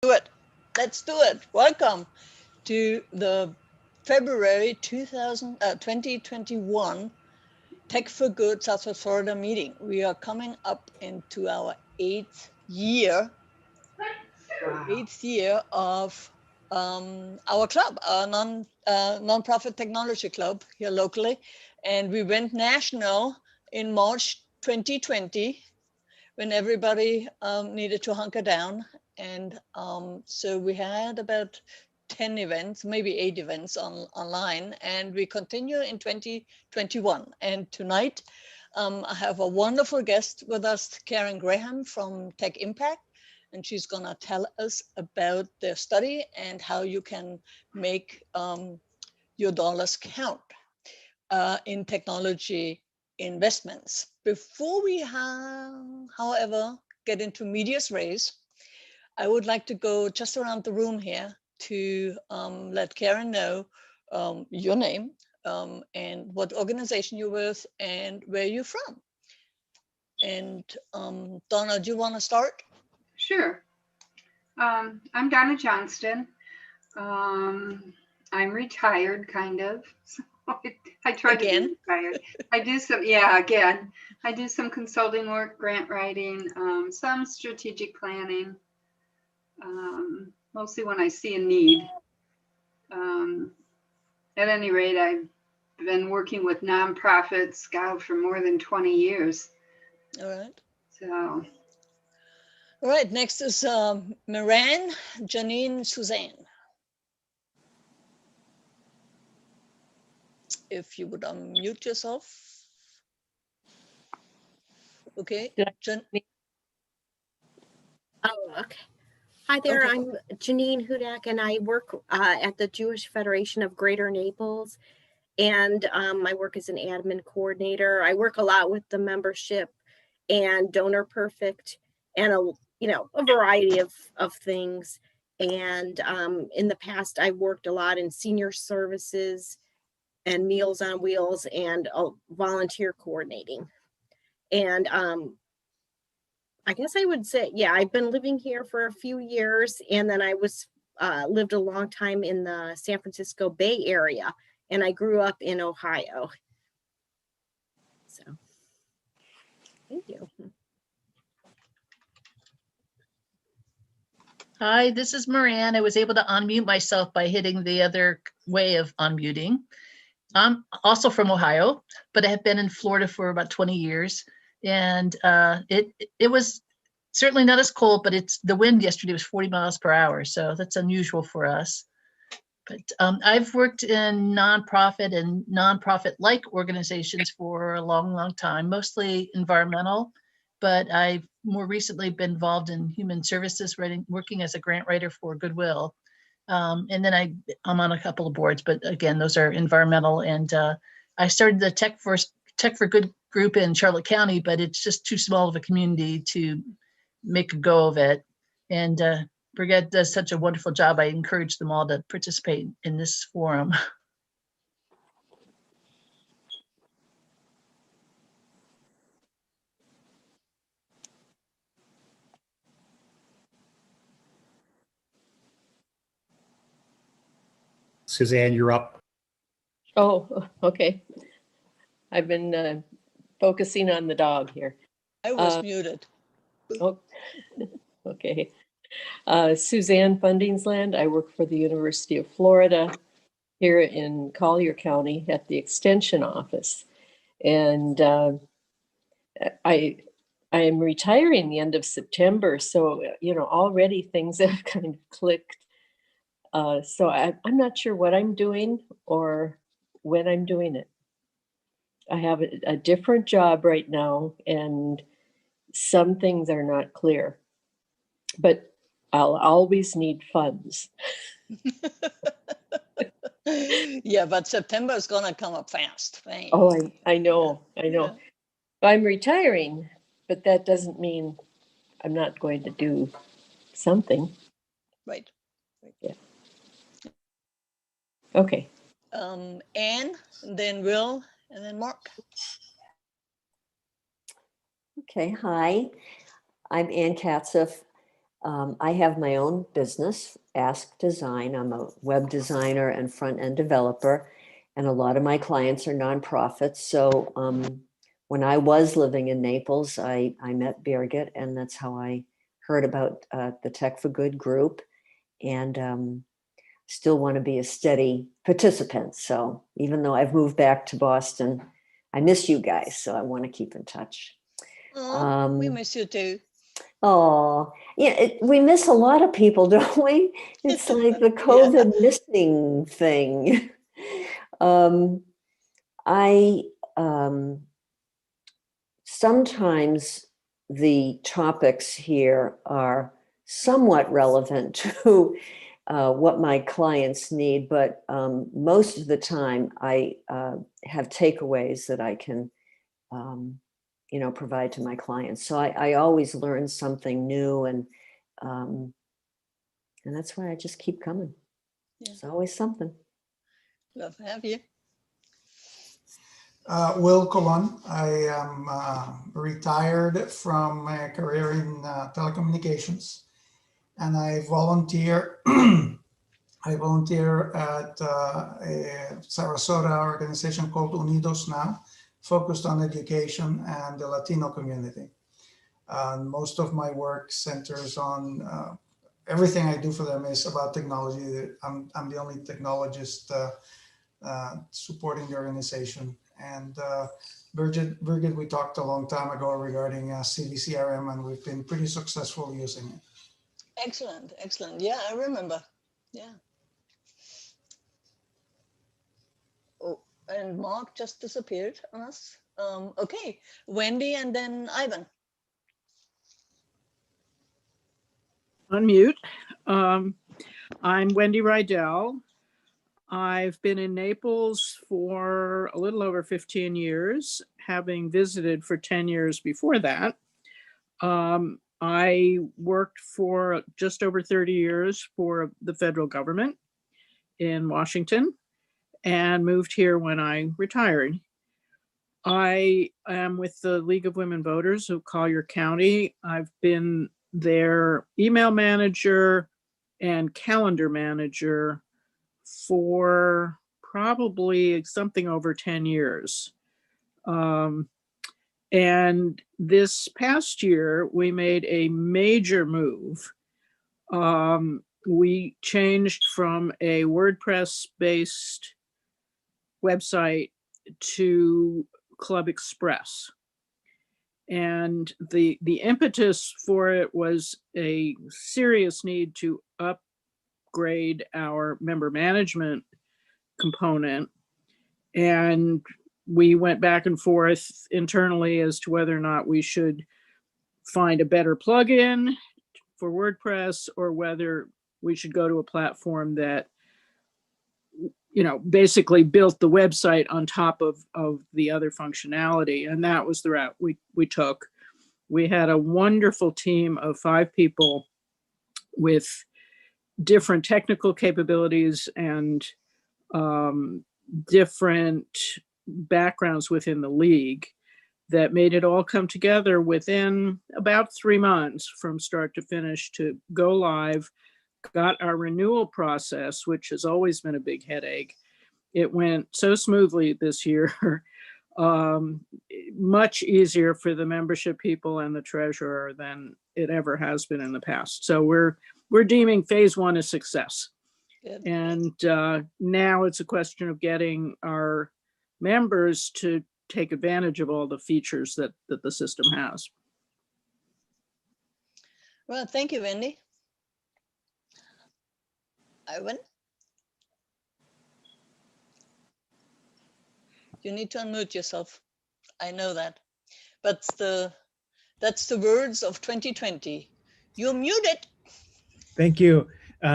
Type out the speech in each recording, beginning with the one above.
Let's do it. Welcome to the February 2021 Tech for Good Southwest Florida meeting. We are coming up into our eighth year of our club, our non-profit technology club here locally. And we went national in March 2020 when everybody needed to hunker down. And so we had about 10 events, maybe 8 events online, and we continue in 2021. And tonight, I have a wonderful guest with us, Karen Graham from TechImpact, and she's gonna tell us about their study and how you can make your dollars count in technology investments. Before we, however, get into medias res, I would like to go just around the room here to let Karen know your name and what organization you're with and where you're from. And Donna, do you want to start? Sure. I'm Donna Johnston. I'm retired, kind of. So I try to be retired. I do some, again. I do some consulting work, grant writing, some strategic planning, mostly when I see a need. At any rate, I've been working with nonprofits, for more than 20 years. All right. So. All right, next is Moran Janine Suzanne. If you would unmute yourself. Okay. Oh, okay. Hi there, okay. I'm Janine Hudak, and I work at the Jewish Federation of Greater Naples, and my work as an admin coordinator. I work a lot with the membership and Donor Perfect and a variety of things. And in the past, I worked a lot in senior services and Meals on Wheels and volunteer coordinating. And I guess I would say, I've been living here for a few years, and then I lived a long time in the San Francisco Bay Area, and I grew up in Ohio. So, thank you. Hi, this is Moran. I was able to unmute myself by hitting the other way of unmuting. I'm also from Ohio, but I have been in Florida for about 20 years. And it was certainly not as cold, but the wind yesterday was 40 miles per hour. So that's unusual for us. But I've worked in nonprofit and nonprofit-like organizations for a long, long time, mostly environmental. But I've more recently been involved in human services, working as a grant writer for Goodwill. And then I'm on a couple of boards, but again, those are environmental. And I started the Tech for Good group in Charlotte County, but it's just too small of a community to make a go of it. And Brigette does such a wonderful job. I encourage them all to participate in this forum. Suzanne, you're up. Oh, okay. I've been focusing on the dog here. I was muted. Oh, okay. Suzanne Fundingsland. I work for the University of Florida here in Collier County at the Extension Office. And I am retiring the end of September. So, already things have kind of clicked. So I'm not sure what I'm doing or when I'm doing it. I have a different job right now, and some things are not clear, but I'll always need funds. Yeah, but September is going to come up fast. Right? Oh, I know. Yeah. I'm retiring, but that doesn't mean I'm not going to do something. Right. Yeah. Okay. Anne, then Will, and then Mark. Okay, hi. I'm Ann Katzeff. I have my own business, Ask Design. I'm a web designer and front-end developer, and a lot of my clients are nonprofits. So when I was living in Naples, I met Birgit, and that's how I heard about the Tech4Good group, and still want to be a steady participant. So even though I've moved back to Boston, I miss you guys, so I want to keep in touch. Oh, we miss you too. Oh, yeah, we miss a lot of people, don't we? It's like the COVID missing thing. I sometimes the topics here are somewhat relevant to what my clients need, but most of the time I have takeaways that I can provide to my clients. So I always learn something new, and that's why I just keep coming. Yeah. It's always something. Love to have you. Will Colon. I am retired from my career in telecommunications, and I volunteer. I volunteer at a Sarasota organization called Unidos now, focused on education and the Latino community. Most of my work centers on everything I do for them is about technology. I'm the only technologist supporting the organization. And Birgit, we talked a long time ago regarding CVCRM, and we've been pretty successful using it. Excellent, excellent. Yeah, I remember. Yeah. Oh, and Mark just disappeared on us. Okay, Wendy and then Ivan. Unmute. I'm Wendy Rydell. I've been in Naples for a little over 15 years, having visited for 10 years before that. I worked for just over 30 years for the federal government in Washington and moved here when I retired. I am with the League of Women Voters of Collier County. I've been their email manager and calendar manager for probably something over 10 years. And this past year, we made a major move. We changed from a WordPress-based website to Club Express. And the impetus for it was a serious need to upgrade our member management component. And we went back and forth internally as to whether or not we should find a better plugin for WordPress, or whether we should go to a platform that, basically built the website on top of the other functionality. And that was the route we took. We had a wonderful team of 5 people with different technical capabilities and different backgrounds within the league that made it all come together within about 3 months from start to finish to go live. Got our renewal process, which has always been a big headache. It went so smoothly this year, much easier for the membership people and the treasurer than it ever has been in the past. So we're deeming phase 1 a success. Good. And now it's a question of getting our members to take advantage of all the features that the system has. Well, thank you, Wendy. Ivan? You need to unmute yourself. I know that. But that's the words of 2020. You're muted. Thank you.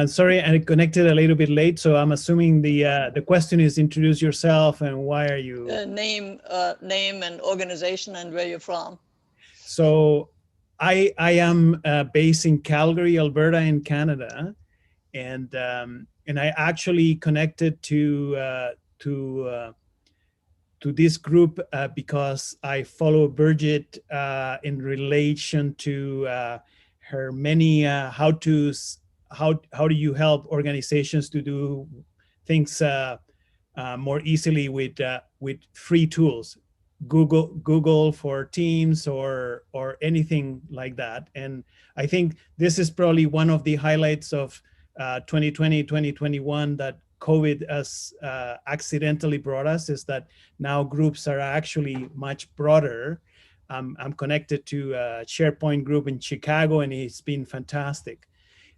Sorry, I connected a little bit late, so I'm assuming the question is introduce yourself and why are you? Name and organization and where you're from. So I am based in Calgary, Alberta, in Canada, and I actually connected to this group because I follow Birgit in relation to her many how-tos. How do you help organizations to do things more easily with free tools, Google for Teams or anything like that. And I think this is probably one of the highlights of 2020, 2021 that COVID has accidentally brought us, is that now groups are actually much broader. I'm connected to a SharePoint group in Chicago, and it's been fantastic.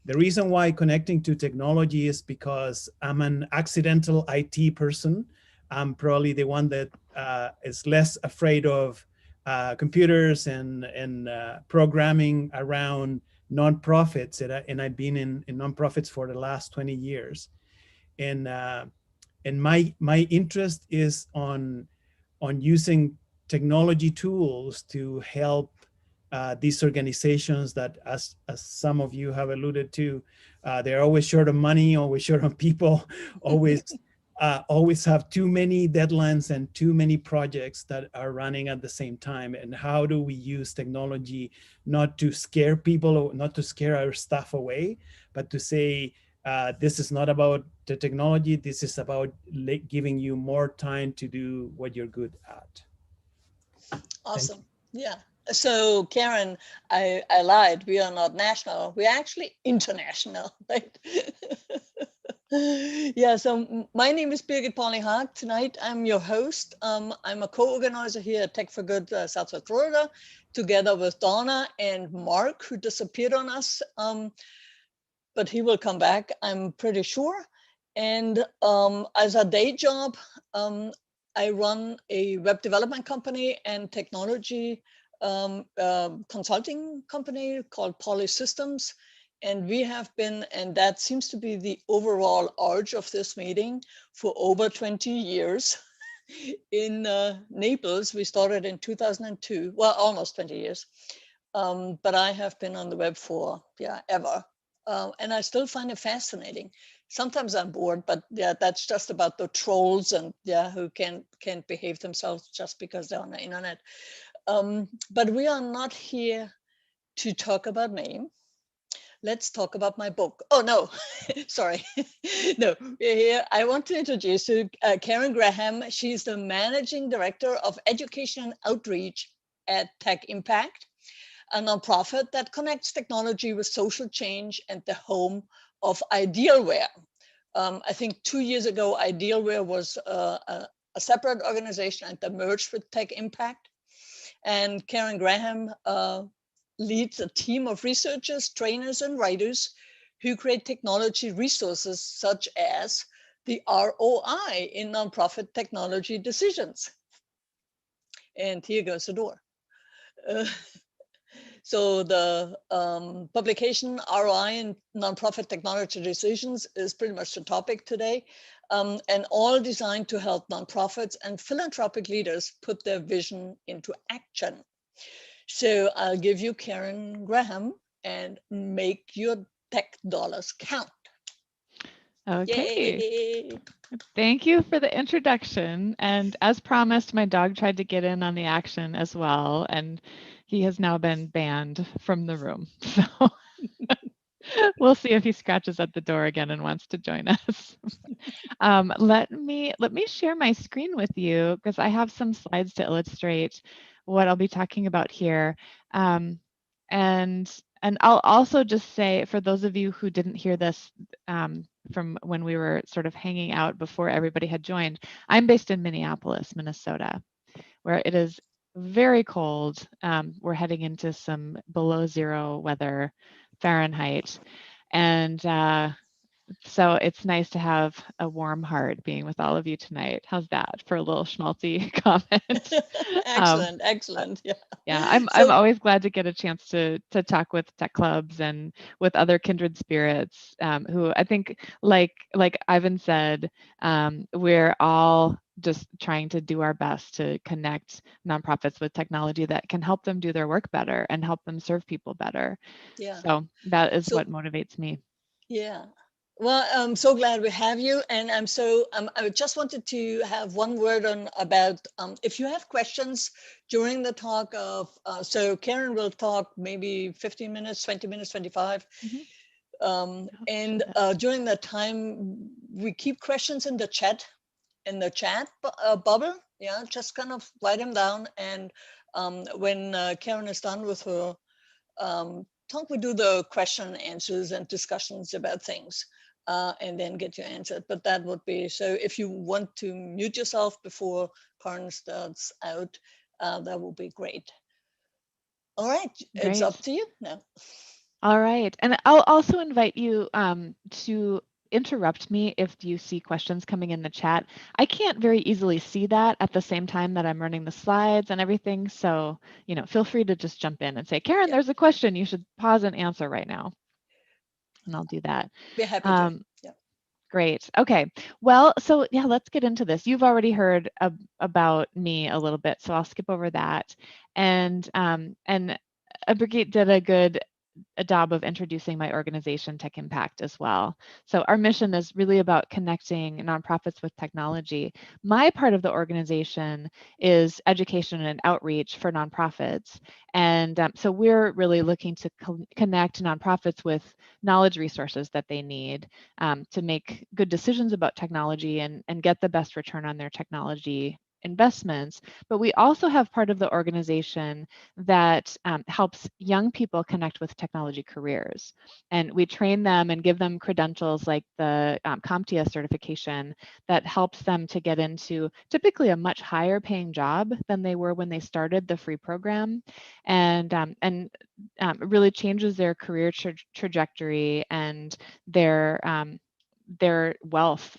The reason why connecting to technology is because I'm an accidental IT person. I'm probably the one that is less afraid of computers and programming around nonprofits. And I've been in nonprofits for the last 20 years. And my interest is on using technology tools to help these organizations that, as some of you have alluded to, they're always short of money, always short of people, always have too many deadlines and too many projects that are running at the same time. And how do we use technology not to scare people, or not to scare our staff away, but to say, this is not about the technology, this is about giving you more time to do what you're good at. Awesome. Yeah. So Karen, I lied. We are not national. We're actually international, right? Yeah. So my name is Birgit Pauli-Haag. Tonight I'm your host. I'm a co-organizer here at Tech4Good Southwest Florida, together with Donna and Mark, who disappeared on us. But he will come back, I'm pretty sure. And as a day job, I run a web development company and technology consulting company called Poly Systems. And we have been, and that seems to be the overall urge of this meeting, for over 20 years in Naples. We started in 2002, well, almost 20 years. But I have been on the web for, ever. And I still find it fascinating. Sometimes I'm bored, but yeah, that's just about the trolls and who can't behave themselves just because they're on the internet. But we are not here to talk about me. Let's talk about my book. Oh no, sorry. No, we're here. I want to introduce you Karen Graham. She's the Managing Director of Education and Outreach at TechImpact, a nonprofit that connects technology with social change and the home of Idealware. I think 2 years ago, Idealware was a separate organization, and they merged with TechImpact. And Karen Graham leads a team of researchers, trainers, and writers who create technology resources such as the ROI in nonprofit technology decisions. And here goes the door. So the publication ROI in nonprofit technology decisions is pretty much the topic today, and all designed to help nonprofits and philanthropic leaders put their vision into action. So I'll give you Karen Graham and make your tech dollars count. Okay. Yay. Thank you for the introduction. And as promised, my dog tried to get in on the action as well, and he has now been banned from the room. So we'll see if he scratches at the door again and wants to join us. Let me share my screen with you, because I have some slides to illustrate what I'll be talking about here. And I'll also just say, for those of you who didn't hear this from when we were sort of hanging out before everybody had joined, I'm based in Minneapolis, Minnesota, where it is very cold. We're heading into some below zero weather, Fahrenheit. And so it's nice to have a warm heart being with all of you tonight. How's that for a little schmaltzy comment? Excellent, excellent. Yeah, I'm always glad to get a chance to talk with tech clubs and with other kindred spirits who I think, like Ivan said, we're all just trying to do our best to connect nonprofits with technology that can help them do their work better and help them serve people better. Yeah. So that is what motivates me. Yeah. Well, I'm so glad we have you, and I just wanted to have one word on about if you have questions during the talk of so Karen will talk maybe 15 minutes, 20 minutes, 25. And during that time, we keep questions in the chat bubble. Yeah, just kind of write them down, and when Karen is done with her talk, we do the question and answers and discussions about things. And then get your answer. But that would be, so if you want to mute yourself before Karen starts out, that would be great. All right, it's up to you now. All right, and I'll also invite you to interrupt me if you see questions coming in the chat. I can't very easily see that at the same time that I'm running the slides and everything. So, feel free to just jump in and say, Karen, there's a question. You should pause and answer right now. And I'll do that. Be happy to. Yeah. Great. Okay. Well, so yeah, let's get into this. You've already heard about me a little bit, so I'll skip over that. And Brigitte did a job of introducing my organization, TechImpact, as well. So our mission is really about connecting nonprofits with technology. My part of the organization is education and outreach for nonprofits. And so we're really looking to connect nonprofits with knowledge resources that they need to make good decisions about technology and get the best return on their technology investments. But we also have part of the organization that helps young people connect with technology careers. And we train them and give them credentials like the CompTIA certification that helps them to get into typically a much higher paying job than they were when they started the free program, and really changes their career trajectory and their wealth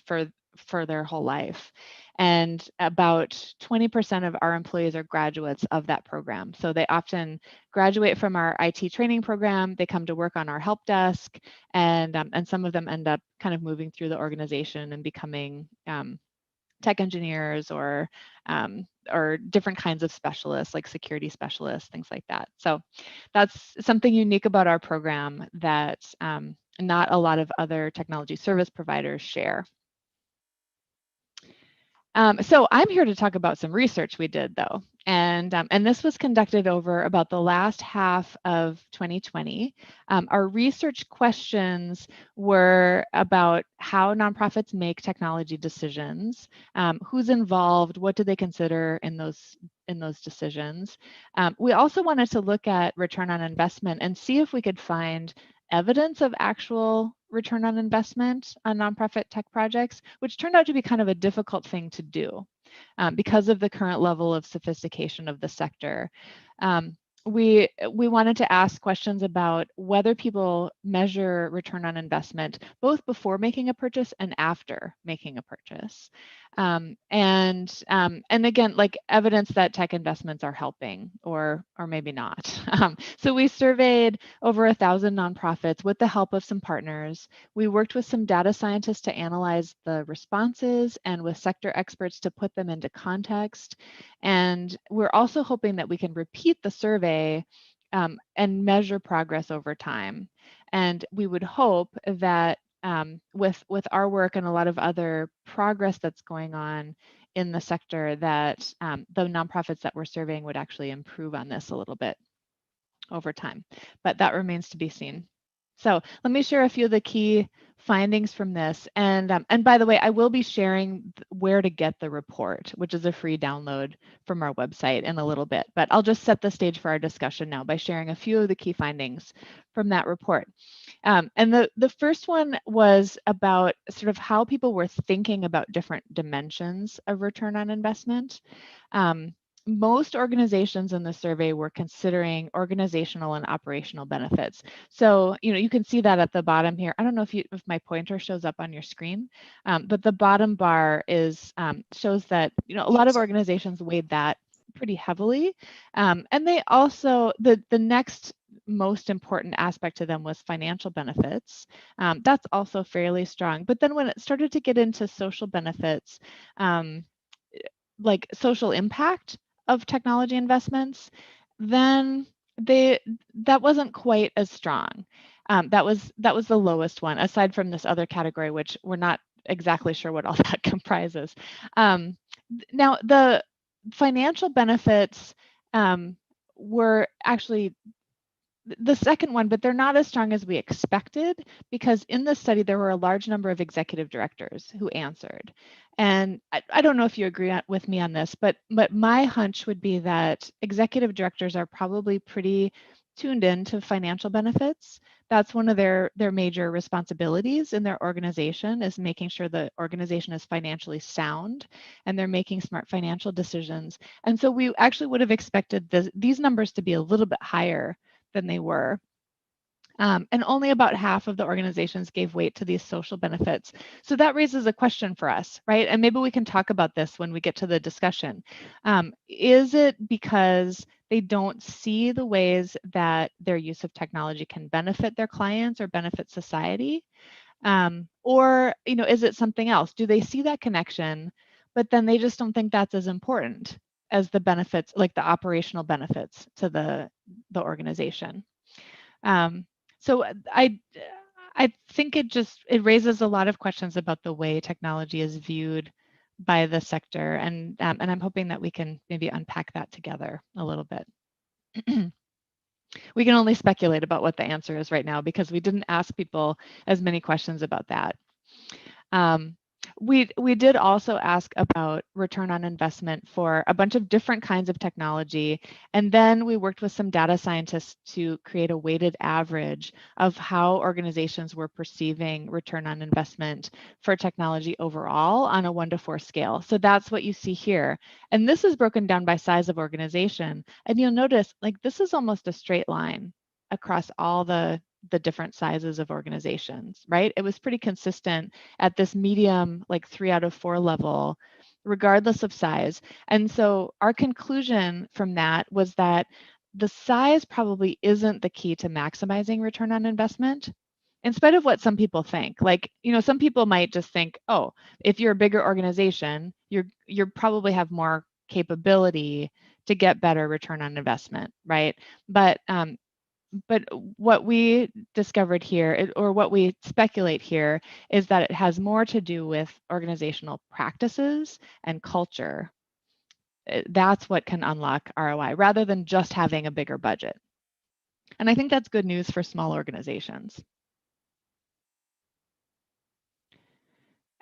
for their whole life. And about 20% of our employees are graduates of that program. So they often graduate from our IT training program, they come to work on our help desk, and some of them end up kind of moving through the organization and becoming tech engineers or different kinds of specialists like security specialists, things like that. So that's something unique about our program that not a lot of other technology service providers share. So I'm here to talk about some research we did, though, and this was conducted over about the last half of 2020. Our research questions were about how nonprofits make technology decisions, who's involved, what do they consider in those decisions. We also wanted to look at return on investment and see if we could find evidence of actual return on investment on nonprofit tech projects, which turned out to be kind of a difficult thing to do because of the current level of sophistication of the sector. We wanted to ask questions about whether people measure return on investment both before making a purchase and after making a purchase. And again, like evidence that tech investments are helping or maybe not. So we surveyed over 1,000 nonprofits with the help of some partners. We worked with some data scientists to analyze the responses and with sector experts to put them into context. And we're also hoping that we can repeat the survey and measure progress over time. And we would hope that with our work and a lot of other progress that's going on in the sector, that the nonprofits that we're surveying would actually improve on this a little bit over time. But that remains to be seen. So let me share a few of the key findings from this. And by the way, I will be sharing where to get the report, which is a free download from our website in a little bit. But I'll just set the stage for our discussion now by sharing a few of the key findings from that report. And the first one was about sort of how people were thinking about different dimensions of return on investment. Most organizations in the survey were considering organizational and operational benefits. So, you can see that at the bottom here. I don't know if my pointer shows up on your screen, but the bottom bar shows that, a lot of organizations weighed that pretty heavily. And they also, the next most important aspect to them was financial benefits. That's also fairly strong. But then when it started to get into social benefits, like social impact of technology investments, then that wasn't quite as strong. That was the lowest one, aside from this other category, which we're not exactly sure what all that comprises. Now, the financial benefits were actually the second one, but they're not as strong as we expected, because in the study there were a large number of executive directors who answered. And I don't know if you agree with me on this, but my hunch would be that executive directors are probably pretty tuned in to financial benefits. That's one of their major responsibilities in their organization, is making sure the organization is financially sound and they're making smart financial decisions. And so we actually would have expected these numbers to be a little bit higher than they were. And only about half of the organizations gave weight to these social benefits. So that raises a question for us, right? And maybe we can talk about this when we get to the discussion. Is it because they don't see the ways that their use of technology can benefit their clients or benefit society? Or, is it something else? Do they see that connection, but then they just don't think that's as important as the benefits, like the operational benefits to the organization? So I think it raises a lot of questions about the way technology is viewed by the sector, and I'm hoping that we can maybe unpack that together a little bit. We can only speculate about what the answer is right now, because we didn't ask people as many questions about that. We did also ask about return on investment for a bunch of different kinds of technology, and then we worked with some data scientists to create a weighted average of how organizations were perceiving return on investment for technology overall on a 1 to 4 scale. So that's what you see here. And this is broken down by size of organization. And you'll notice, like, this is almost a straight line across all the different sizes of organizations, right? It was pretty consistent at this medium, like 3 out of 4 level, regardless of size. And so our conclusion from that was that the size probably isn't the key to maximizing return on investment, in spite of what some people think. Like, some people might just think, oh, if you're a bigger organization, you probably have more capability to get better return on investment, right? But what we discovered here, or what we speculate here, is that it has more to do with organizational practices and culture. That's what can unlock ROI, rather than just having a bigger budget. And I think that's good news for small organizations.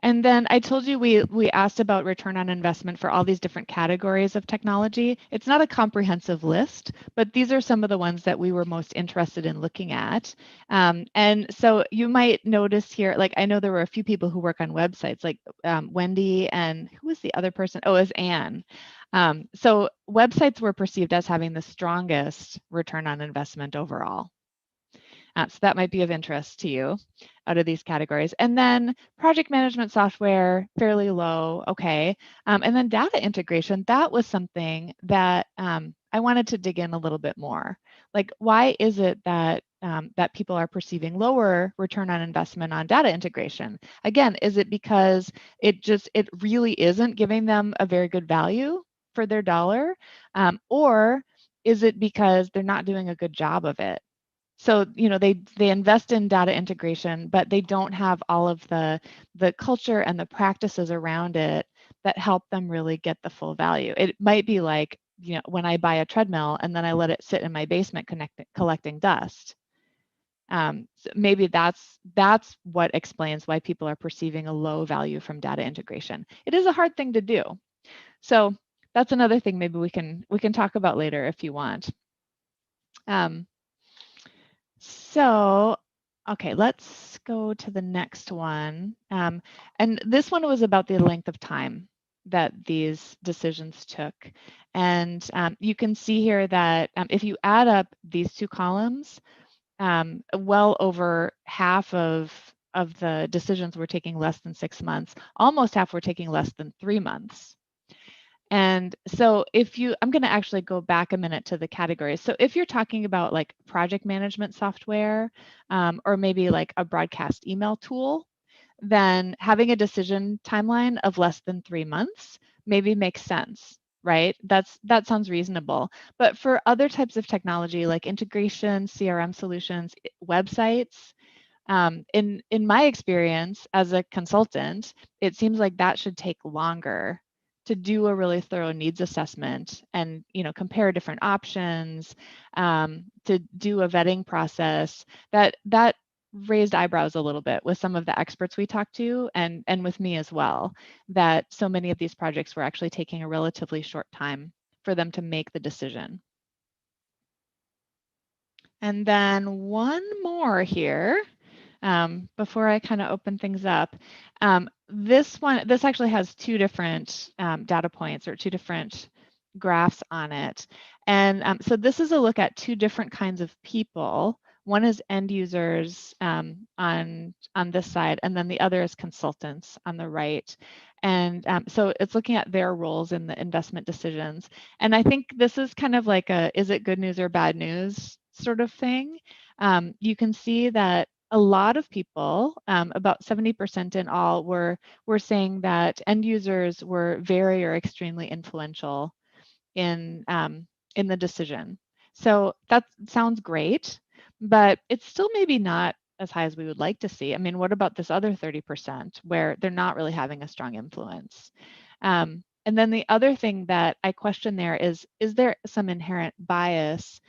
And then I told you we asked about return on investment for all these different categories of technology. It's not a comprehensive list, but these are some of the ones that we were most interested in looking at. And so you might notice here, like, I know there were a few people who work on websites, like Wendy, and who was the other person? Oh, it was Anne. So websites were perceived as having the strongest return on investment overall. So that might be of interest to you out of these categories. And then project management software, fairly low, okay. And then data integration, that was something that I wanted to dig in a little bit more. Like, why is it that that people are perceiving lower return on investment on data integration? Again, is it because it really isn't giving them a very good value for their dollar? Or is it because they're not doing a good job of it? So, they invest in data integration, but they don't have all of the culture and the practices around it that help them really get the full value. It might be like, when I buy a treadmill and then I let it sit in my basement collecting dust. So maybe that's what explains why people are perceiving a low value from data integration. It is a hard thing to do. So that's another thing maybe we can talk about later if you want. So, okay, let's go to the next one. And this one was about the length of time that these decisions took. And you can see here that if you add up these two columns, well over half of the decisions were taking less than 6 months. Almost half were taking less than 3 months. And so I'm going to actually go back a minute to the categories. So if you're talking about like project management software, or maybe like a broadcast email tool, then having a decision timeline of less than 3 months maybe makes sense. right? That sounds reasonable. But for other types of technology like integration, CRM solutions, websites, in my experience as a consultant, it seems like that should take longer to do a really thorough needs assessment and compare different options, to do a vetting process. That raised eyebrows a little bit with some of the experts we talked to, and with me as well, that so many of these projects were actually taking a relatively short time for them to make the decision. And then one more here, before I kind of open things up. This actually has two different data points, or two different graphs on it. And so this is a look at two different kinds of people. One is end users on this side, and then the other is consultants on the right. And so it's looking at their roles in the investment decisions. And I think this is kind of like a, is it good news or bad news sort of thing. You can see that a lot of people, about 70% in all, were saying that end users were very or extremely influential in the decision. So that sounds great, but it's still maybe not as high as we would like to see. I mean, what about this other 30% where they're not really having a strong influence? And then the other thing that I question there is there some inherent bias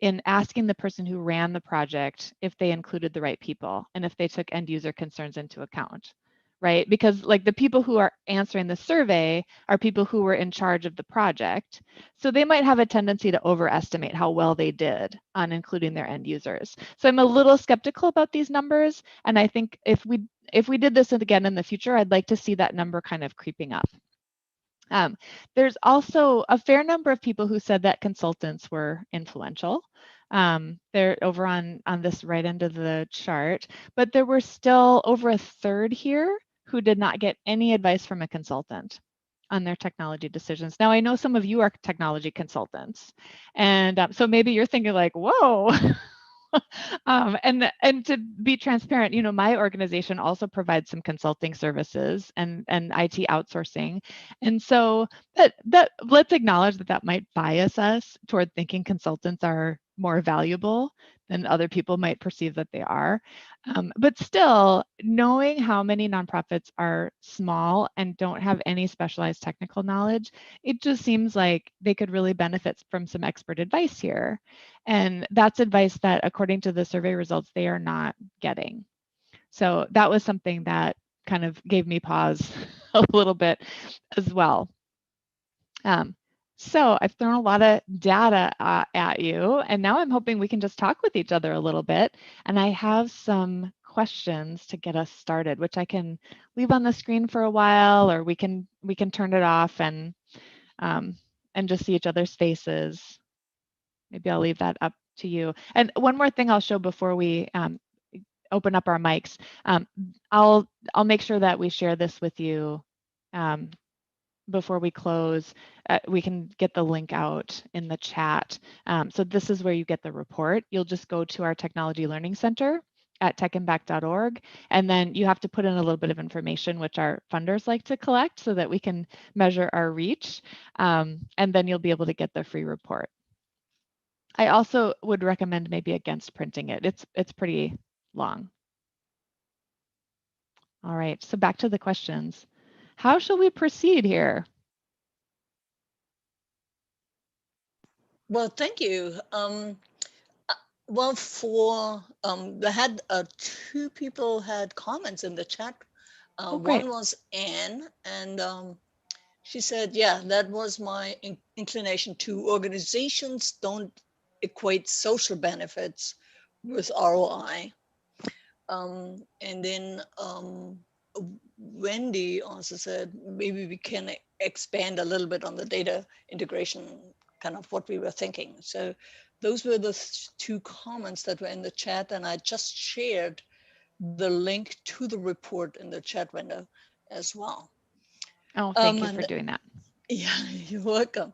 in asking the person who ran the project if they included the right people and if they took end user concerns into account, right? Because like the people who are answering the survey are people who were in charge of the project. So they might have a tendency to overestimate how well they did on including their end users. So I'm a little skeptical about these numbers. And I think if we did this again in the future, I'd like to see that number kind of creeping up. There's also a fair number of people who said that consultants were influential. They're over on this right end of the chart, but there were still over a third here who did not get any advice from a consultant on their technology decisions. Now, I know some of you are technology consultants, and so maybe you're thinking like, whoa. And to be transparent, my organization also provides some consulting services and IT outsourcing. And so that let's acknowledge that might bias us toward thinking consultants are more valuable than other people might perceive that they are. But still, knowing how many nonprofits are small and don't have any specialized technical knowledge, it just seems like they could really benefit from some expert advice here. And that's advice that, according to the survey results, they are not getting. So that was something that kind of gave me pause a little bit as well. So I've thrown a lot of data at you, and now I'm hoping we can just talk with each other a little bit. And I have some questions to get us started, which I can leave on the screen for a while, or we can turn it off and just see each other's faces. Maybe I'll leave that up to you. And one more thing I'll show before we open up our mics. I'll make sure that we share this with you before we close. We can get the link out in the chat. So this is where you get the report. You'll just go to our Technology Learning Center at techimpact.org, and then you have to put in a little bit of information, which our funders like to collect so that we can measure our reach, and then you'll be able to get the free report. I also would recommend maybe against printing it. It's pretty long. All right, so back to the questions. How shall we proceed here? Well, thank you. Well, they had two people had comments in the chat. One was Anne, and she said, yeah, that was my inclination too. Organizations don't equate social benefits with ROI. And then Wendy also said, maybe we can expand a little bit on the data integration, kind of what we were thinking. So those were the two comments that were in the chat, and I just shared the link to the report in the chat window as well. Oh, thank you for doing that. Yeah, you're welcome.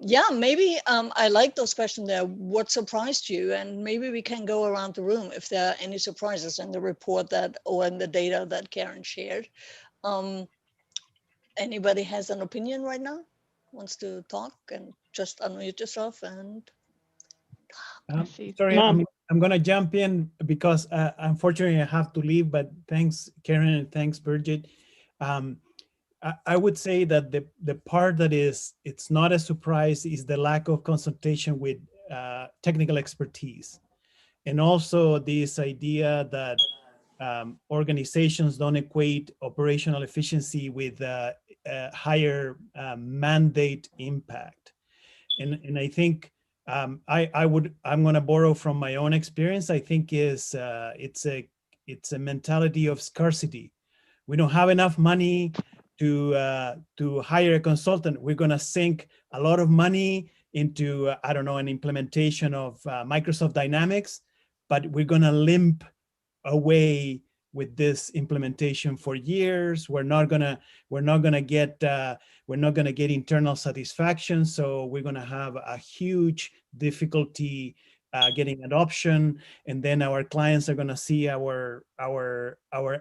Yeah, maybe I like those questions there. What surprised you? And maybe we can go around the room if there are any surprises in the report that, or in the data that Karen shared. Anybody has an opinion right now? wants to talk, and just unmute yourself and. Sorry, I'm going to jump in because unfortunately I have to leave, but thanks, Karen, and thanks, Bridget. I would say that the part that it's not a surprise is the lack of consultation with technical expertise. And also this idea that organizations don't equate operational efficiency with higher mandate impact. And I think I'm going to borrow from my own experience. I think it's a mentality of scarcity. We don't have enough money to hire a consultant. We're going to sink a lot of money into I don't know, an implementation of Microsoft Dynamics, but we're going to limp away with this implementation for years. We're not gonna get internal satisfaction. So we're gonna have a huge difficulty getting adoption, and then our clients are gonna see our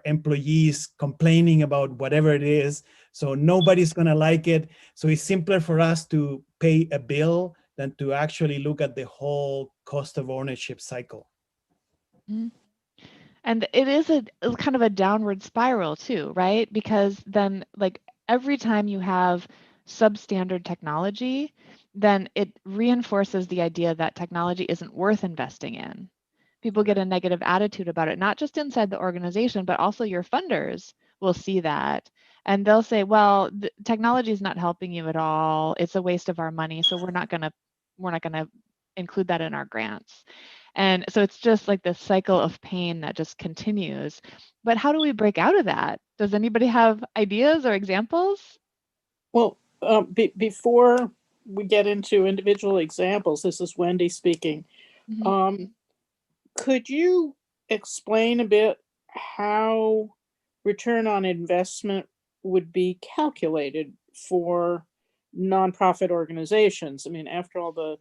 employees complaining about whatever it is. So nobody's gonna like it. So it's simpler for us to pay a bill than to actually look at the whole cost of ownership cycle. Mm-hmm. And it is a kind of a downward spiral too, right? Because then like every time you have substandard technology, then it reinforces the idea that technology isn't worth investing in. People get a negative attitude about it, not just inside the organization, but also your funders will see that. And they'll say, well, the technology is not helping you at all. It's a waste of our money. So we're not gonna include that in our grants. And so it's just like this cycle of pain that just continues. But how do we break out of that? Does anybody have ideas or examples? Well, before we get into individual examples, this is Wendy speaking. Mm-hmm. Could you explain a bit how return on investment would be calculated for nonprofit organizations? I mean, after all, the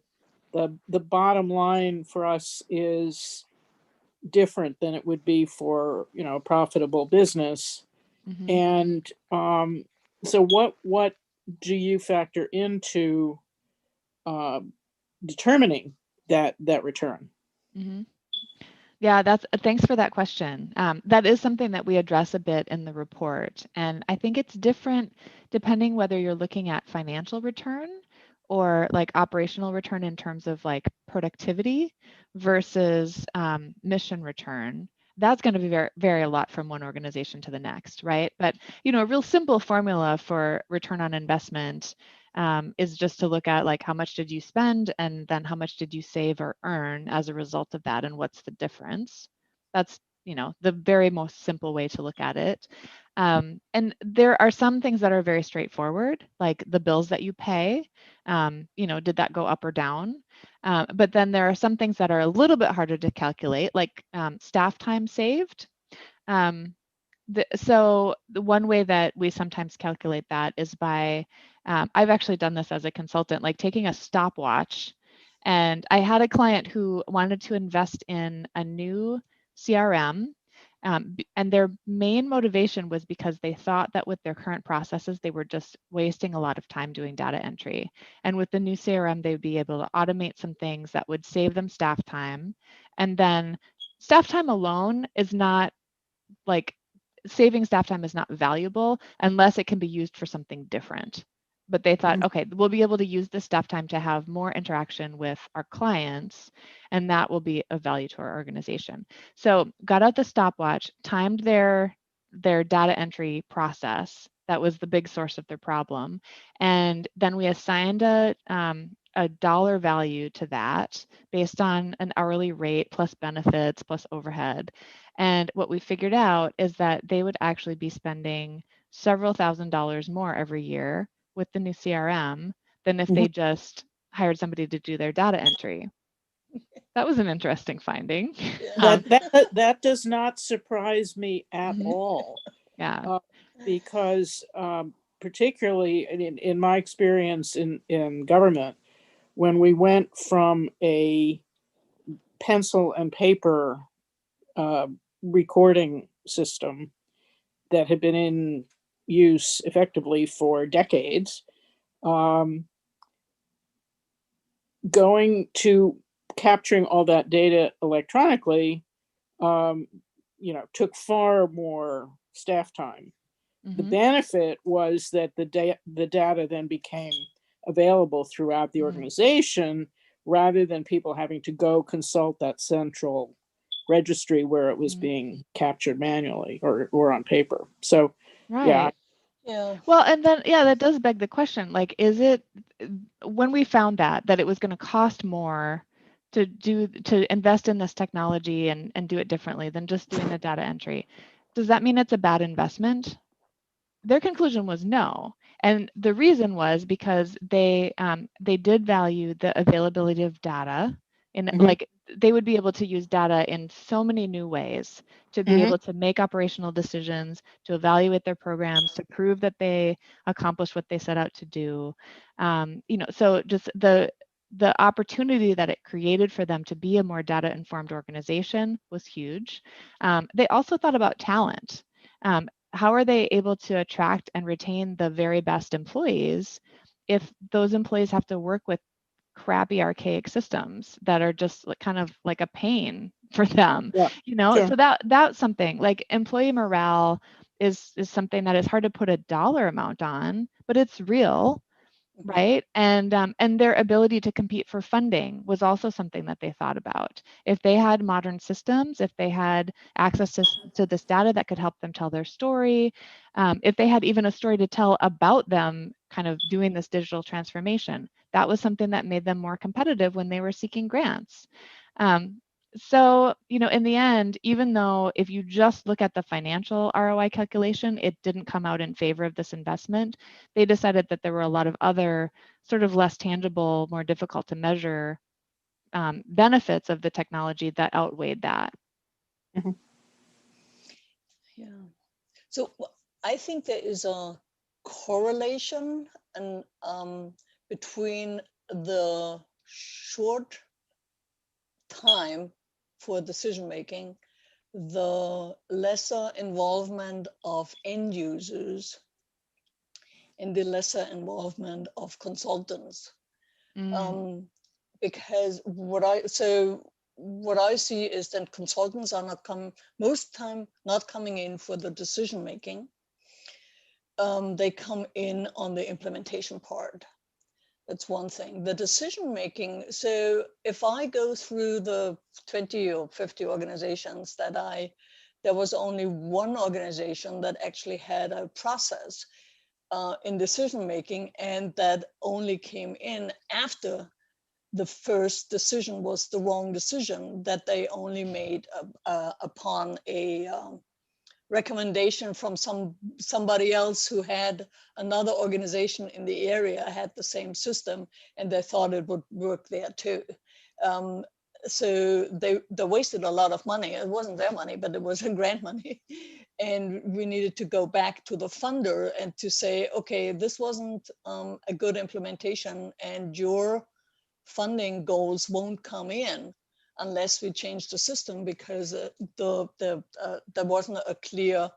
bottom line for us is different than it would be for, you know, a profitable business. Mm-hmm. And so what do you factor into determining that return? Mm-hmm. Yeah, thanks for that question. That is something that we address a bit in the report. And I think it's different depending whether you're looking at financial return or like operational return in terms of like productivity versus mission return. That's going to vary a lot from one organization to the next, right? But, you know, a real simple formula for return on investment is just to look at like how much did you spend and then how much did you save or earn as a result of that and what's the difference. That's, you know, the very most simple way to look at it. And there are some things that are very straightforward, like the bills that you pay, you know, did that go up or down? But then there are some things that are a little bit harder to calculate, like staff time saved. So the one way that we sometimes calculate that is by, I've actually done this as a consultant, like taking a stopwatch. And I had a client who wanted to invest in a new CRM. And their main motivation was because they thought that with their current processes, they were just wasting a lot of time doing data entry. And with the new CRM, they would be able to automate some things that would save them staff time. And then staff time alone is not like, saving staff time is not valuable unless it can be used for something different. But they thought, okay, we'll be able to use this staff time to have more interaction with our clients, and that will be of value to our organization. So got out the stopwatch, timed their data entry process. That was the big source of their problem. And then we assigned a dollar value to that based on an hourly rate plus benefits plus overhead. And what we figured out is that they would actually be spending several $1,000s more every year with the new CRM than if they just hired somebody to do their data entry. That was an interesting finding. That does not surprise me at all. Yeah. Because particularly in my experience in government, when we went from a pencil and paper recording system that had been in use effectively for decades going to capturing all that data electronically, took far more staff time. The benefit was that the data then became available throughout the organization rather than people having to go consult that central registry where it was being captured manually or on paper. So, right. Yeah. Well, and then, yeah, that does beg the question, like, is it, when we found that it was going to cost more to invest in this technology and do it differently than just doing the data entry, does that mean it's a bad investment? Their conclusion was no. And the reason was because they did value the availability of data, and like they would be able to use data in so many new ways to be able to make operational decisions, to evaluate their programs, to prove that they accomplished what they set out to do. So just the opportunity that it created for them to be a more data informed organization was huge. They also thought about talent. How are they able to attract and retain the very best employees if those employees have to work with crappy archaic systems that are just kind of like a pain for them? Sure. So that's something like employee morale is something that is hard to put a dollar amount on, but it's real. Right. And their ability to compete for funding was also something that they thought about. If they had modern systems, if they had access to this data that could help them tell their story, if they had even a story to tell about them kind of doing this digital transformation, that was something that made them more competitive when they were seeking grants. So, in the end, even though if you just look at the financial ROI calculation, it didn't come out in favor of this investment, they decided that there were a lot of other sort of less tangible, more difficult to measure benefits of the technology that outweighed that. Yeah. So I think there is a correlation and between the short time for decision making, the lesser involvement of end users, and the lesser involvement of consultants. Because what I see is that consultants are most time not coming in for the decision making. They come in on the implementation part. That's one thing. The decision making. So if I go through the 20 or 50 organizations there was only one organization that actually had a process in decision making, and that only came in after the first decision was the wrong decision, that they only made upon a recommendation from somebody else who had another organization in the area had the same system, and they thought it would work there too. So they wasted a lot of money. It wasn't their money, but it was grant money. And we needed to go back to the funder and to say, okay, this wasn't a good implementation, and your funding goals won't come in unless we change the system, because there wasn't a clear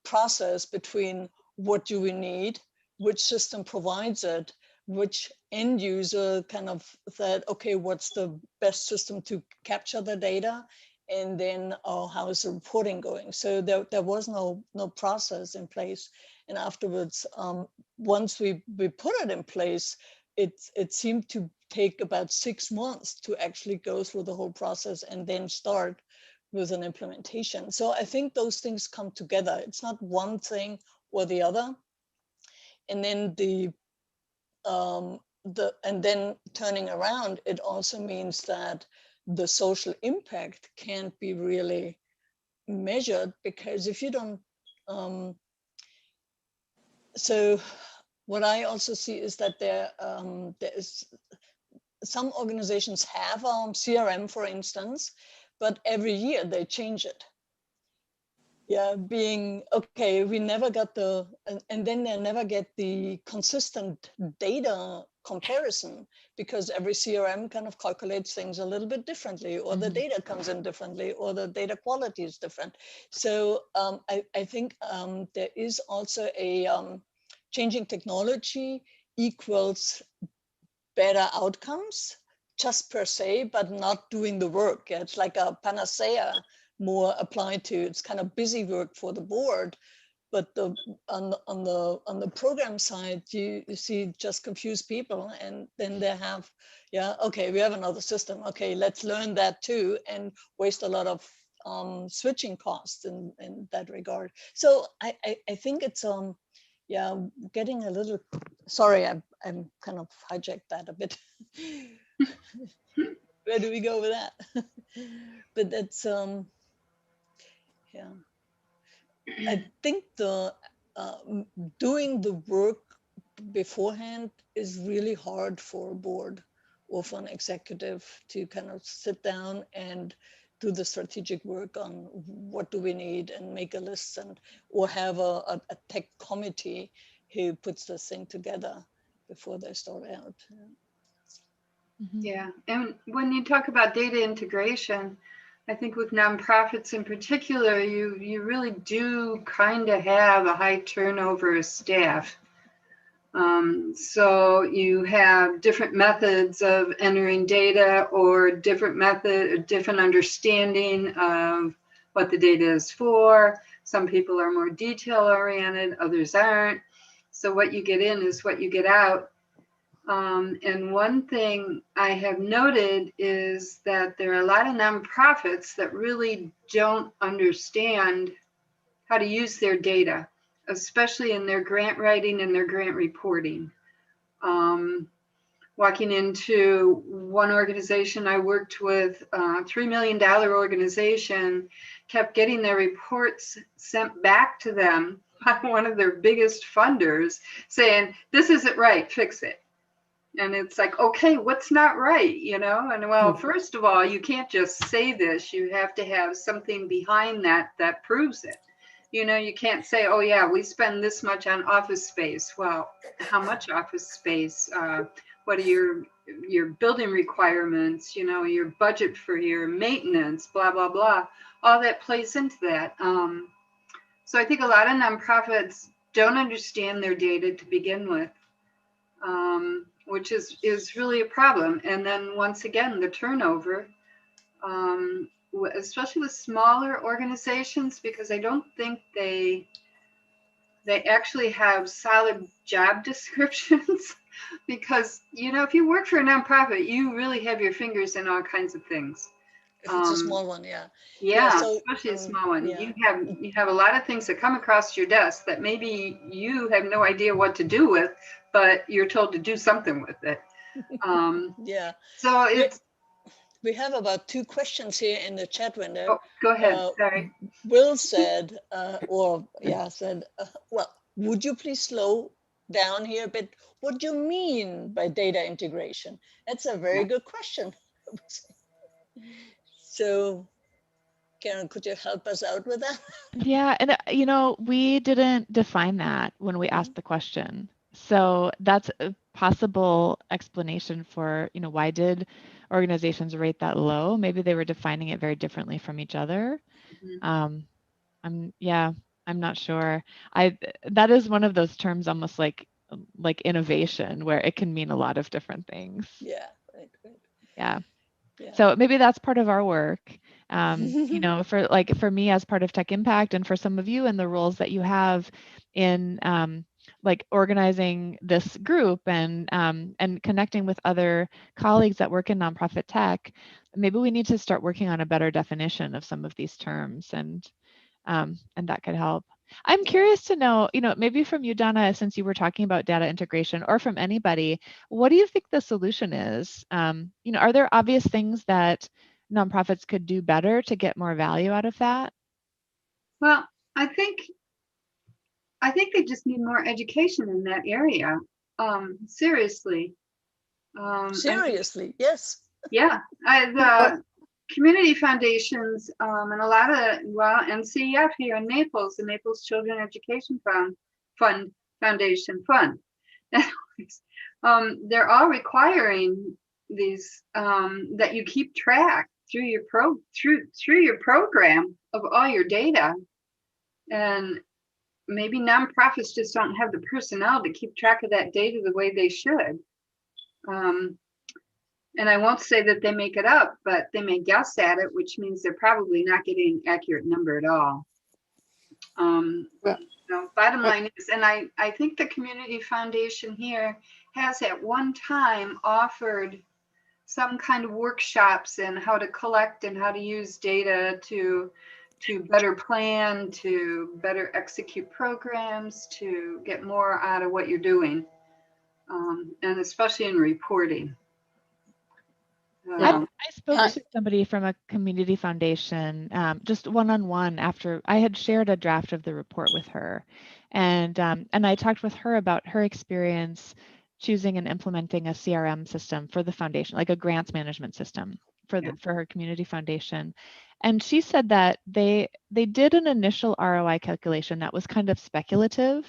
process between what do we need, which system provides it, which end user kind of said, okay, what's the best system to capture the data, and then how is the reporting going? So there was no process in place. And afterwards, once we put it in place, it seemed to take about 6 months to actually go through the whole process and then start with an implementation. So I think those things come together. It's not one thing or the other. And then and then turning around, it also means that the social impact can't be really measured, because if you don't, so what I also see is that there is some organizations have CRM, for instance, but every year they change it. Yeah, being okay, we never got and then they never get the consistent data comparison, because every CRM kind of calculates things a little bit differently, or the data comes in differently, or the data quality is different. So I think there is also a changing technology equals better outcomes just per se, but not doing the work. It's like a panacea more applied to, it's kind of busy work for the board. But on the program side, you see just confused people, and then they have, yeah, okay, we have another system. Okay, let's learn that too, and waste a lot of switching costs in that regard. So I think it's yeah, getting a little, sorry, I'm kind of hijacked that a bit. Where do we go with that? But that's yeah. I think the doing the work beforehand is really hard for a board or for an executive to kind of sit down and do the strategic work on what do we need and make a list, and or have a tech committee who puts this thing together before they start out. Yeah, and when you talk about data integration, I think with nonprofits in particular, you really do kind of have a high turnover of staff. So you have different methods of entering data, or different understanding of what the data is for. Some people are more detail oriented, others aren't. So what you get in is what you get out. And one thing I have noted is that there are a lot of nonprofits that really don't understand how to use their data, especially in their grant writing and their grant reporting. Walking into one organization I worked with, $3 million organization, kept getting their reports sent back to them by one of their biggest funders saying, this isn't right, fix it. And it's like, okay, what's not right, you know? And well, first of all, you can't just say this. You have to have something behind that that proves it. You know, you can't say, oh yeah, we spend this much on office space. Well, how much office space? What are your building requirements? You know, your budget for your maintenance, blah, blah, blah. All that plays into that. So I think a lot of nonprofits don't understand their data to begin with. Which is really a problem. And then once again, the turnover, especially with smaller organizations, because I don't think they actually have solid job descriptions. Because, you know, if you work for a nonprofit, you really have your fingers in all kinds of things. If it's a small one, yeah. Yeah, so, especially a small one. yeah. You have a lot of things that come across your desk that maybe you have no idea what to do with, but you're told to do something with it. Yeah. So it's. We have about 2 questions here in the chat window. Oh, go ahead. Sorry. Will said, well, would you please slow down here a bit? What do you mean by data integration? That's a very good question. So, Karen, could you help us out with that? Yeah, and you know, we didn't define that when we asked the question. So that's a possible explanation for, you know, why did organizations rate that low? Maybe they were defining it very differently from each other. I'm not sure. That is one of those terms almost like innovation, where it can mean a lot of different things. Yeah, right. Yeah. So maybe that's part of our work. You know, for me as part of TechImpact, and for some of you in the roles that you have in like organizing this group and connecting with other colleagues that work in nonprofit tech, maybe we need to start working on a better definition of some of these terms, and that could help. I'm curious to know, you know, maybe from you, Donna, since you were talking about data integration, or from anybody, what do you think the solution is? You know, are there obvious things that nonprofits could do better to get more value out of that? Well, I think they just need more education in that area. Seriously. Seriously, yes. Yeah, the community foundations and a lot of, well, NCEF here in Naples, the Naples Children Education Foundation Fund. They're all requiring these that you keep track through your program of all your data, and maybe nonprofits just don't have the personnel to keep track of that data the way they should. And I won't say that they make it up, but they may guess at it, which means they're probably not getting an accurate number at all. Bottom line is, and I think the Community Foundation here has at one time offered some kind of workshops in how to collect and how to use data to better plan, to better execute programs, to get more out of what you're doing, and especially in reporting. I spoke to somebody from a community foundation just one-on-one after I had shared a draft of the report with her, and I talked with her about her experience choosing and implementing a CRM system for the foundation, like a grants management system for her community foundation. And she said that they did an initial ROI calculation that was kind of speculative,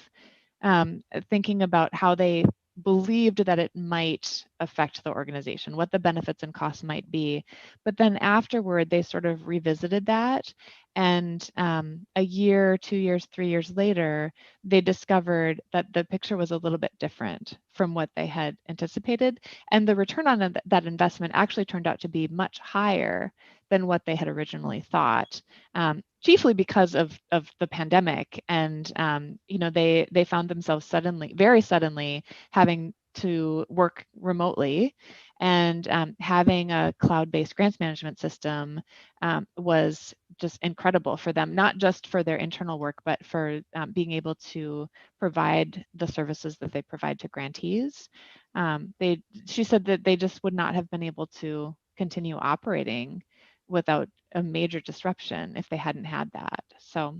thinking about how they believed that it might affect the organization, what the benefits and costs might be. But then afterward, they sort of revisited that. And a year, 2 years, 3 years later, they discovered that the picture was a little bit different from what they had anticipated. And the return on that investment actually turned out to be much higher than what they had originally thought, chiefly because of the pandemic. And they found themselves very suddenly having to work remotely, and having a cloud-based grants management system was just incredible for them, not just for their internal work, but for being able to provide the services that they provide to grantees. She said that they just would not have been able to continue operating without a major disruption if they hadn't had that. So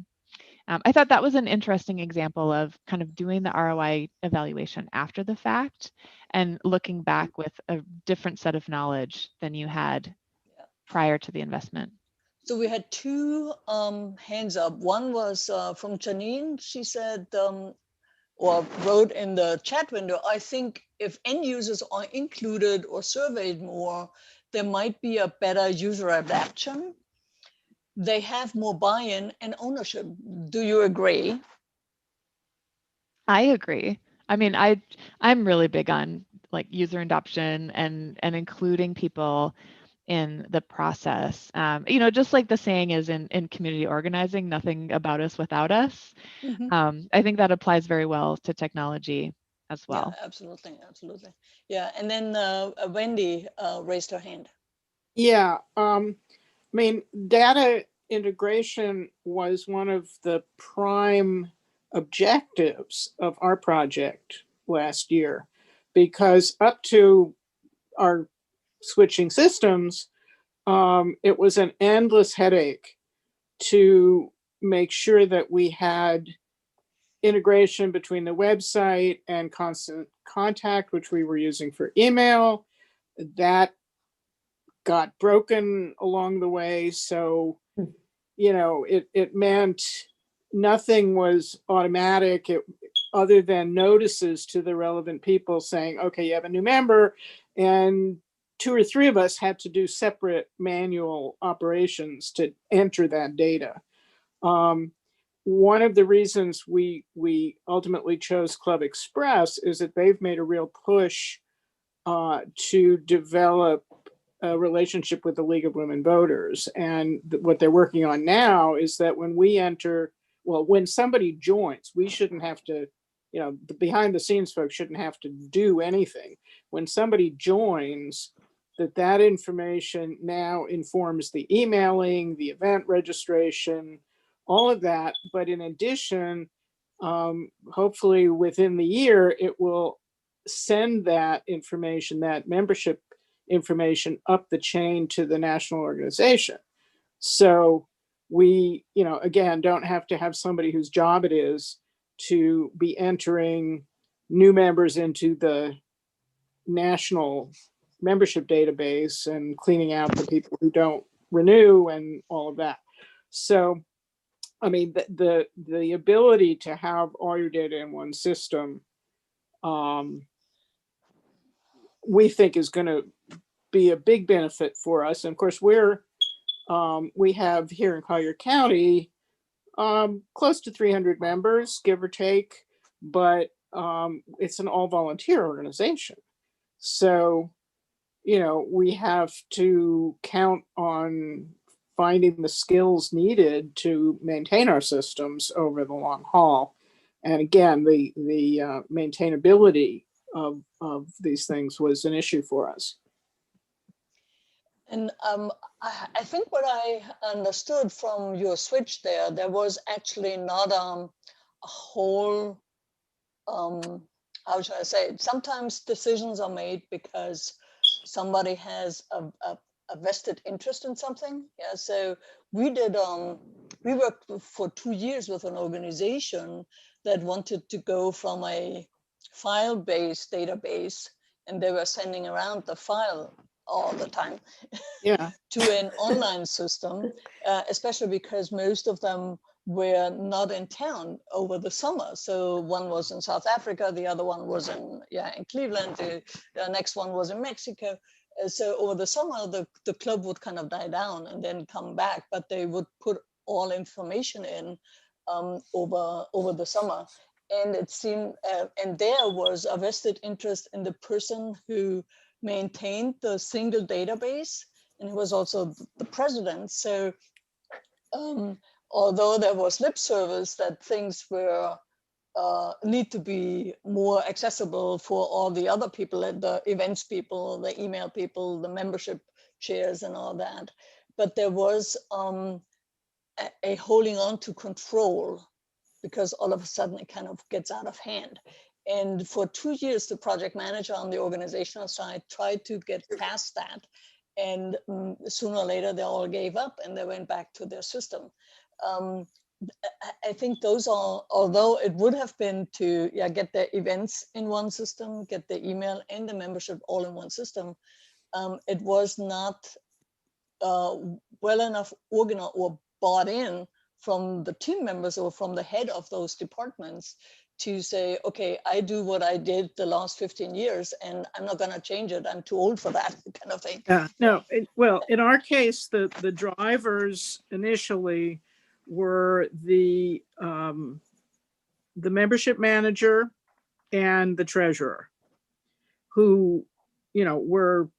I thought that was an interesting example of kind of doing the ROI evaluation after the fact and looking back with a different set of knowledge than you had prior to the investment. So we had two hands up. One was from Janine. She said, or wrote in the chat window, I think if end users are included or surveyed more, there might be a better user adoption. They have more buy-in and ownership. Do you agree? I agree. I mean, I'm really big on like user adoption and including people in the process. Just like the saying is in community organizing, nothing about us without us. Mm-hmm. I think that applies very well to technology as well. Yeah, absolutely. Yeah, and then Wendy raised her hand. Yeah, I mean, data integration was one of the prime objectives of our project last year, because up to our switching systems, it was an endless headache to make sure that we had integration between the website and Constant Contact, which we were using for email. That got broken along the way. So, it meant nothing was automatic other than notices to the relevant people saying, okay, you have a new member, and 2 or 3 of us had to do separate manual operations to enter that data. One of the reasons we ultimately chose Club Express is that they've made a real push to develop a relationship with the League of Women Voters. And what they're working on now is that when somebody joins, we shouldn't have to, the behind the scenes folks shouldn't have to do anything. When somebody joins, that information now informs the emailing, the event registration, all of that. But in addition, hopefully within the year, it will send that information, that membership information, up the chain to the national organization. So we, again, don't have to have somebody whose job it is to be entering new members into the national membership database and cleaning out the people who don't renew and all of that. So, I mean, the ability to have all your data in one system, we think is going to be a big benefit for us. And of course, we have here in Collier County close to 300 members, give or take, but it's an all volunteer organization. So, we have to count on finding the skills needed to maintain our systems over the long haul. And again, the maintainability of these things was an issue for us. And I think what I understood from your switch there was actually not a whole, how should I say it? Sometimes decisions are made because somebody has a vested interest in something. Yeah, so we worked for 2 years with an organization that wanted to go from a file-based database, and they were sending around the file all the time, yeah, to an online system, especially because most of them were not in town over the summer. So one was in South Africa, the other one was in Cleveland, the next one was in Mexico. So over the summer, the club would kind of die down and then come back, but they would put all information in over the summer. And it seemed, and there was a vested interest in the person who maintained the single database, and he was also the president. So although there was lip service that things were need to be more accessible for all the other people, the events people, the email people, the membership chairs and all that, but there was a holding on to control, because all of a sudden it kind of gets out of hand. And for 2 years, the project manager on the organizational side tried to get past that. And sooner or later, they all gave up and they went back to their system. I think those are, although it would have been to get the events in one system, get the email and the membership all in one system, it was not well enough organized or bought in from the team members or from the head of those departments to say, okay, I do what I did the last 15 years and I'm not going to change it. I'm too old for that kind of thing. Yeah, no, well, in our case, the drivers initially were the membership manager and the treasurer, who, were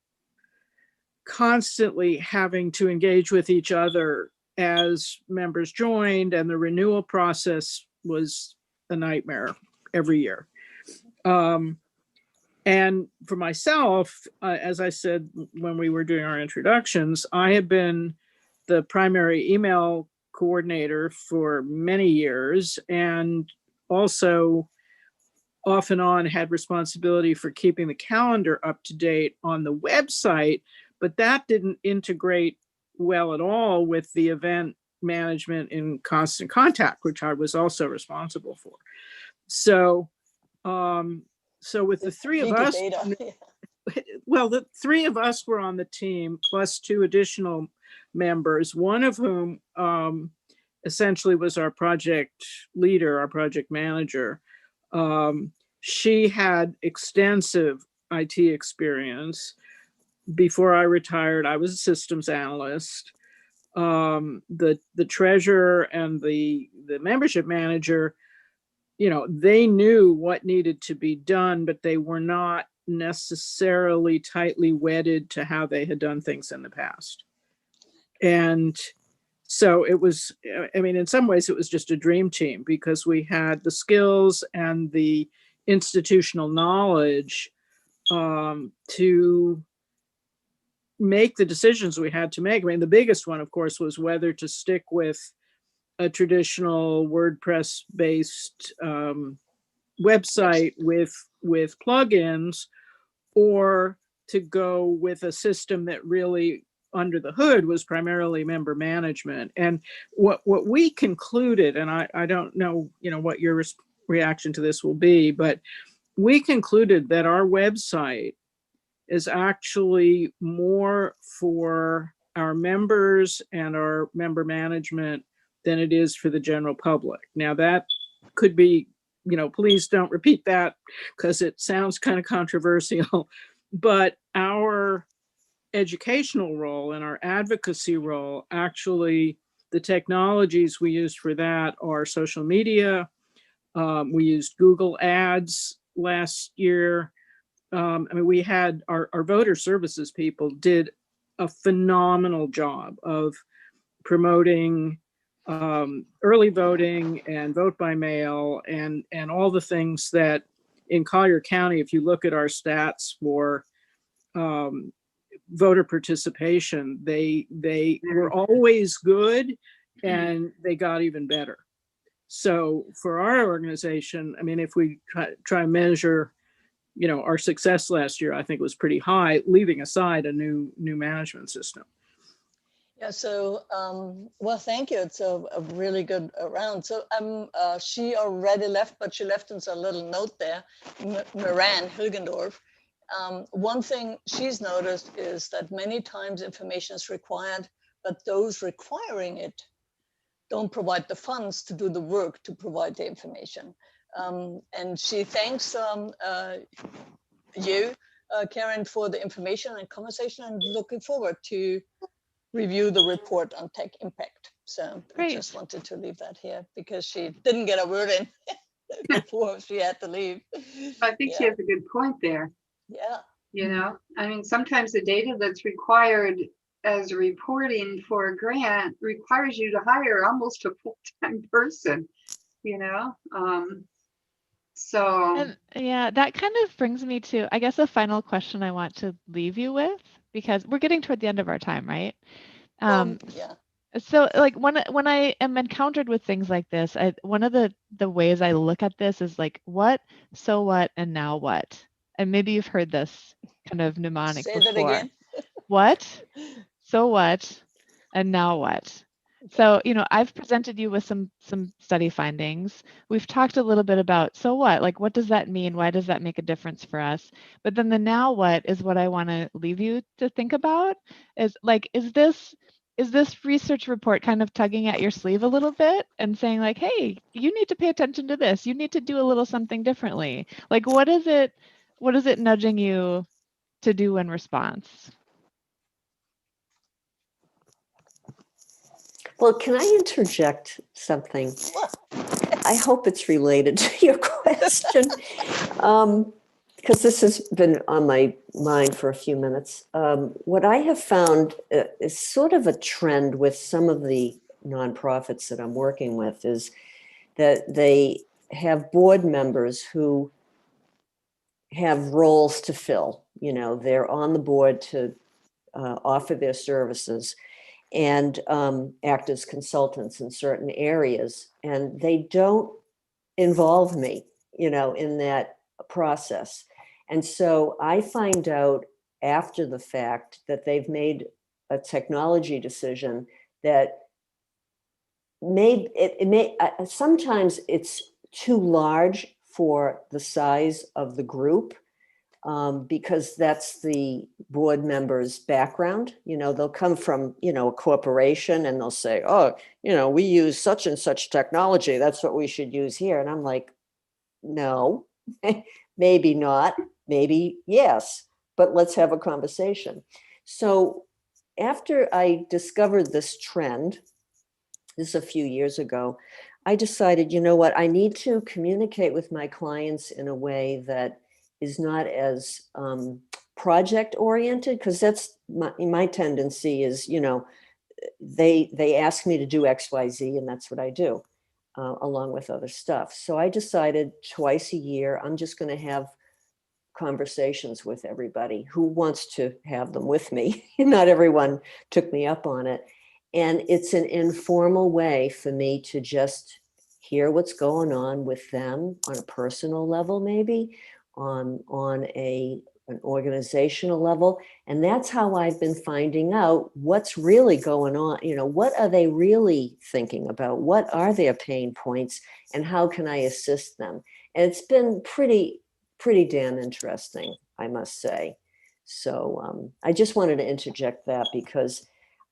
constantly having to engage with each other as members joined, and the renewal process was a nightmare every year. And for myself, as I said when we were doing our introductions, I have been the primary email coordinator for many years, and also off and on had responsibility for keeping the calendar up to date on the website, but that didn't integrate well at all with the event management in Constant Contact, which I was also responsible for. So with the three of us, well, the three of us were on the team, plus 2 additional members, one of whom essentially was our project leader, our project manager. She had extensive IT experience. Before I retired, I was a systems analyst. The treasurer and the membership manager, they knew what needed to be done, but they were not necessarily tightly wedded to how they had done things in the past. And so it was, in some ways it was just a dream team, because we had the skills and the institutional knowledge to make the decisions we had to make. The biggest one, of course, was whether to stick with a traditional WordPress-based website with plugins, or to go with a system that really, under the hood, was primarily member management. And what we concluded, and I don't know, what your reaction to this will be, but we concluded that our website is actually more for our members and our member management than it is for the general public. Now, that could be, please don't repeat that, because it sounds kind of controversial, but our educational role and our advocacy role actually the technologies we used for that are social media. We used Google Ads last year. I mean, we had our voter services people did a phenomenal job of promoting early voting and vote by mail and all the things that in Collier County, if you look at our stats for voter participation, they were always good and they got even better. So for our organization, I mean, if we try and measure, you know, our success last year, I think was pretty high, leaving aside a new management system. Yeah, so, well, thank you. It's a really good round. So she already left, but she left us a little note there, Moran Hilgendorf. One thing she's noticed is that many times information is required, but those requiring it don't provide the funds to do the work to provide the information. And she thanks you, Karen, for the information and conversation, and looking forward to review the report on TechImpact. So Great. I just wanted to leave that here because she didn't get a word in before she had to leave. I think she has a good point there. Yeah. You know, I mean, sometimes the data that's required as reporting for a grant requires you to hire almost a full-time person, you know? And yeah, that kind of brings me to, I guess, a final question I want to leave you with, because we're getting toward the end of our time, right? Yeah. So like when I am encountered with things like this, one of the ways I look at this is like, what, so what, and now what? And maybe you've heard this kind of mnemonic Say before. that again. What, so what, and now what? So, you know, I've presented you with some study findings. We've talked a little bit about, so what, like, what does that mean? Why does that make a difference for us? But then the now what is what I want to leave you to think about is like, is this research report kind of tugging at your sleeve a little bit and saying like, hey, you need to pay attention to this. You need to do a little something differently. Like, what is it nudging you to do in response? Well, can I interject something? I hope it's related to your question, because this has been on my mind for a few minutes. What I have found is sort of a trend with some of the nonprofits that I'm working with is that they have board members who have roles to fill. You know, they're on the board to offer their services and act as consultants in certain areas. And they don't involve me, you know, in that process. And so I find out after the fact that they've made a technology decision that sometimes it's too large for the size of the group. Because that's the board member's background. You know, they'll come from, you know, a corporation and they'll say, oh, you know, we use such and such technology. That's what we should use here. And I'm like, no, maybe not, maybe yes, but let's have a conversation. So after I discovered this trend, this is a few years ago, I decided, you know what, I need to communicate with my clients in a way that is not as project oriented, because that's my tendency is, you know, they ask me to do XYZ and that's what I do along with other stuff. So I decided twice a year, I'm just going to have conversations with everybody who wants to have them with me. Not everyone took me up on it. And it's an informal way for me to just hear what's going on with them on a personal level, maybe on an organizational level. And that's how I've been finding out what's really going on. You know, what are they really thinking about? What are their pain points and how can I assist them? And it's been pretty damn interesting, I must say. So I just wanted to interject that because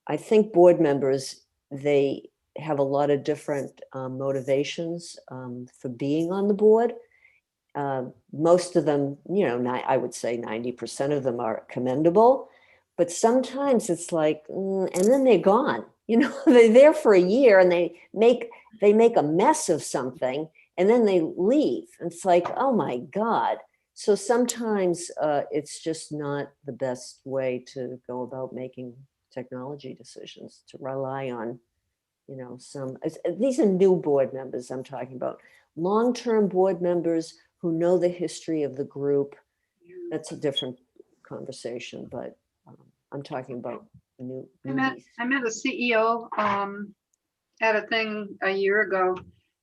I think board members, they have a lot of different motivations for being on the board. Most of them, you know, I would say 90% of them are commendable, but sometimes it's like, and then they're gone. You know, they're there for a year and they make a mess of something and then they leave. And it's like, oh my God. So sometimes it's just not the best way to go about making technology decisions, to rely on, you know, these are new board members I'm talking about. Long-term board members who know the history of the group, that's a different conversation, but I'm talking about I met a CEO at a thing a year ago,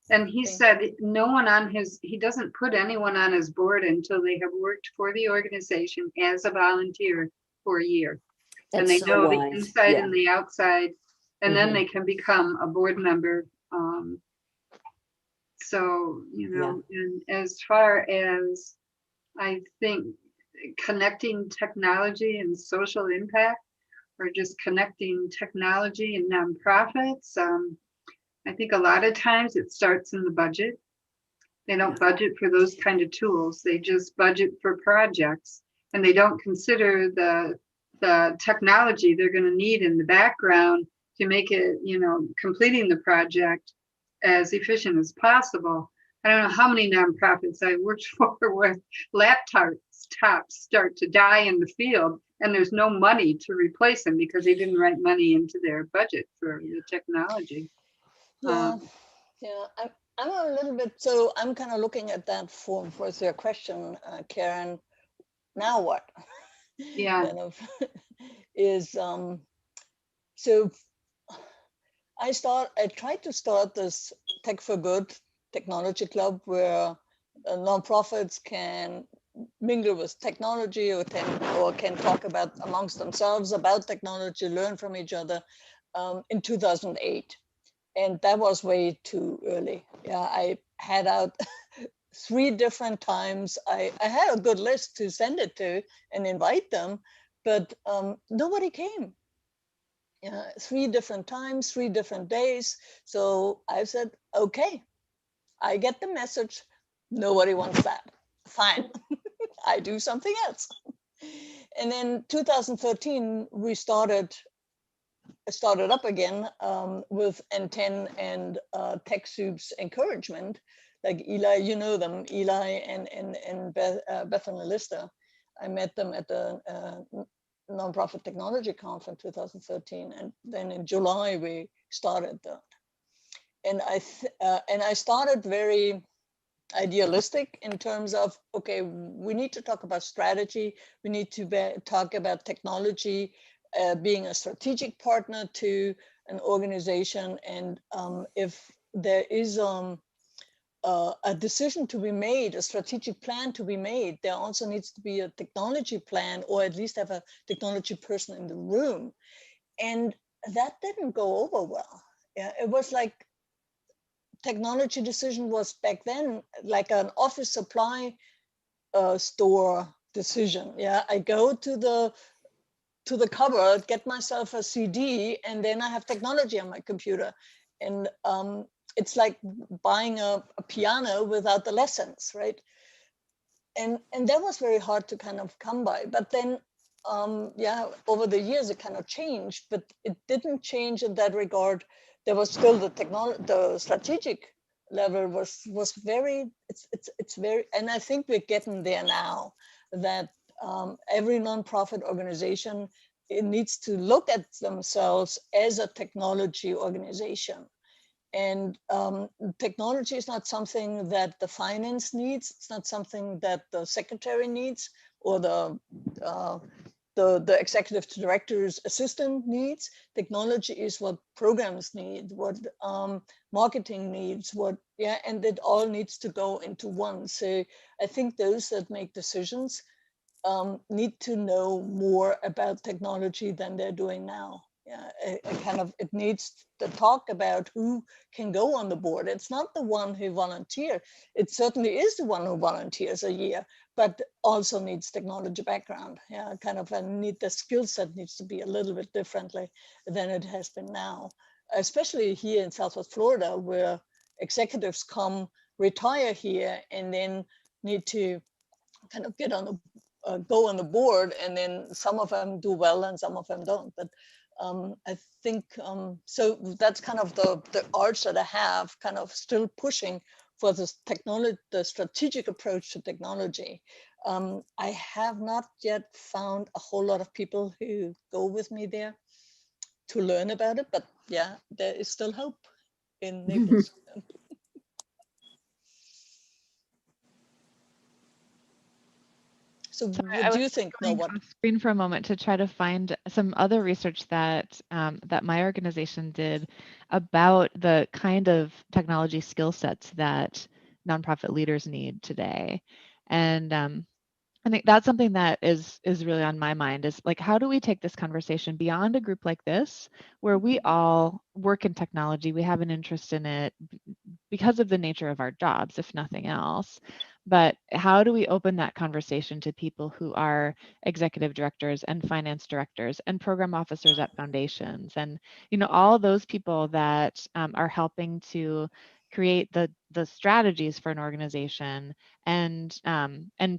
and he said no one on he doesn't put anyone on his board until they have worked for the organization as a volunteer for a year. That's and they so know wise. the inside and the outside, and then Mhm. they can become a board member. So, you know, and as far as I think connecting technology and social impact, or just connecting technology and nonprofits, I think a lot of times it starts in the budget. They don't budget for those kind of tools. They just budget for projects, and they don't consider the technology they're going to need in the background to make it, you know, completing the project as efficient as possible. I don't know how many nonprofits I worked for where laptops start to die in the field, and there's no money to replace them because they didn't write money into their budget for the technology. Yeah, I'm a little bit, so I'm kind of looking at that for your question, Karen. Now what? Yeah. Kind of is so I tried to start this Tech4Good technology club where nonprofits can mingle with technology or can talk about amongst themselves about technology, learn from each other in 2008. And that was way too early. Yeah, I had out 3 different times. I had a good list to send it to and invite them, but nobody came. Yeah, 3 different times, 3 different days. So I said, okay, I get the message. Nobody wants that. Fine, I do something else. And then 2013, we started up again with N10 and TechSoup's encouragement. Like Eli, you know them, Eli and Beth and Lister. I met them at the Nonprofit Technology Conference 2013, and then in July we started that. And I started very idealistic in terms of, okay, we need to talk about strategy, we need to talk about technology, being a strategic partner to an organization, and if there is a decision to be made, a strategic plan to be made, there also needs to be a technology plan, or at least have a technology person in the room. And that didn't go over well. Yeah, it was like technology decision was back then like an office supply store decision. Yeah, I go to the cupboard, get myself a CD, and then I have technology on my computer. And it's like buying a piano without the lessons, right? And that was very hard to kind of come by. But then, yeah, over the years it kind of changed, but it didn't change in that regard. There was still the strategic level was very, it's very, and I think we're getting there now, that every nonprofit organization, it needs to look at themselves as a technology organization. And technology is not something that the finance needs. It's not something that the secretary needs, or the executive director's assistant needs. Technology is what programs need, what marketing needs, and it all needs to go into one. So I think those that make decisions need to know more about technology than they're doing now. Yeah, it needs to talk about who can go on the board. It's not the one who volunteers. It certainly is the one who volunteers a year, but also needs technology background. Yeah, the skill set needs to be a little bit differently than it has been now, especially here in Southwest Florida, where executives come, retire here, and then need to kind of get on the go on the board, and then some of them do well and some of them don't. But I think, so that's kind of the arch that I have, kind of still pushing for this technology, the strategic approach to technology. I have not yet found a whole lot of people who go with me there to learn about it, but yeah, there is still hope in Naples. So what do you think? No, what? Off screen for a moment to try to find some other research that that my organization did about the kind of technology skill sets that nonprofit leaders need today, and I think that's something that is really on my mind, is like, how do we take this conversation beyond a group like this, where we all work in technology, we have an interest in it because of the nature of our jobs, if nothing else. But how do we open that conversation to people who are executive directors and finance directors and program officers at foundations, and all those people that are helping to create the strategies for an organization and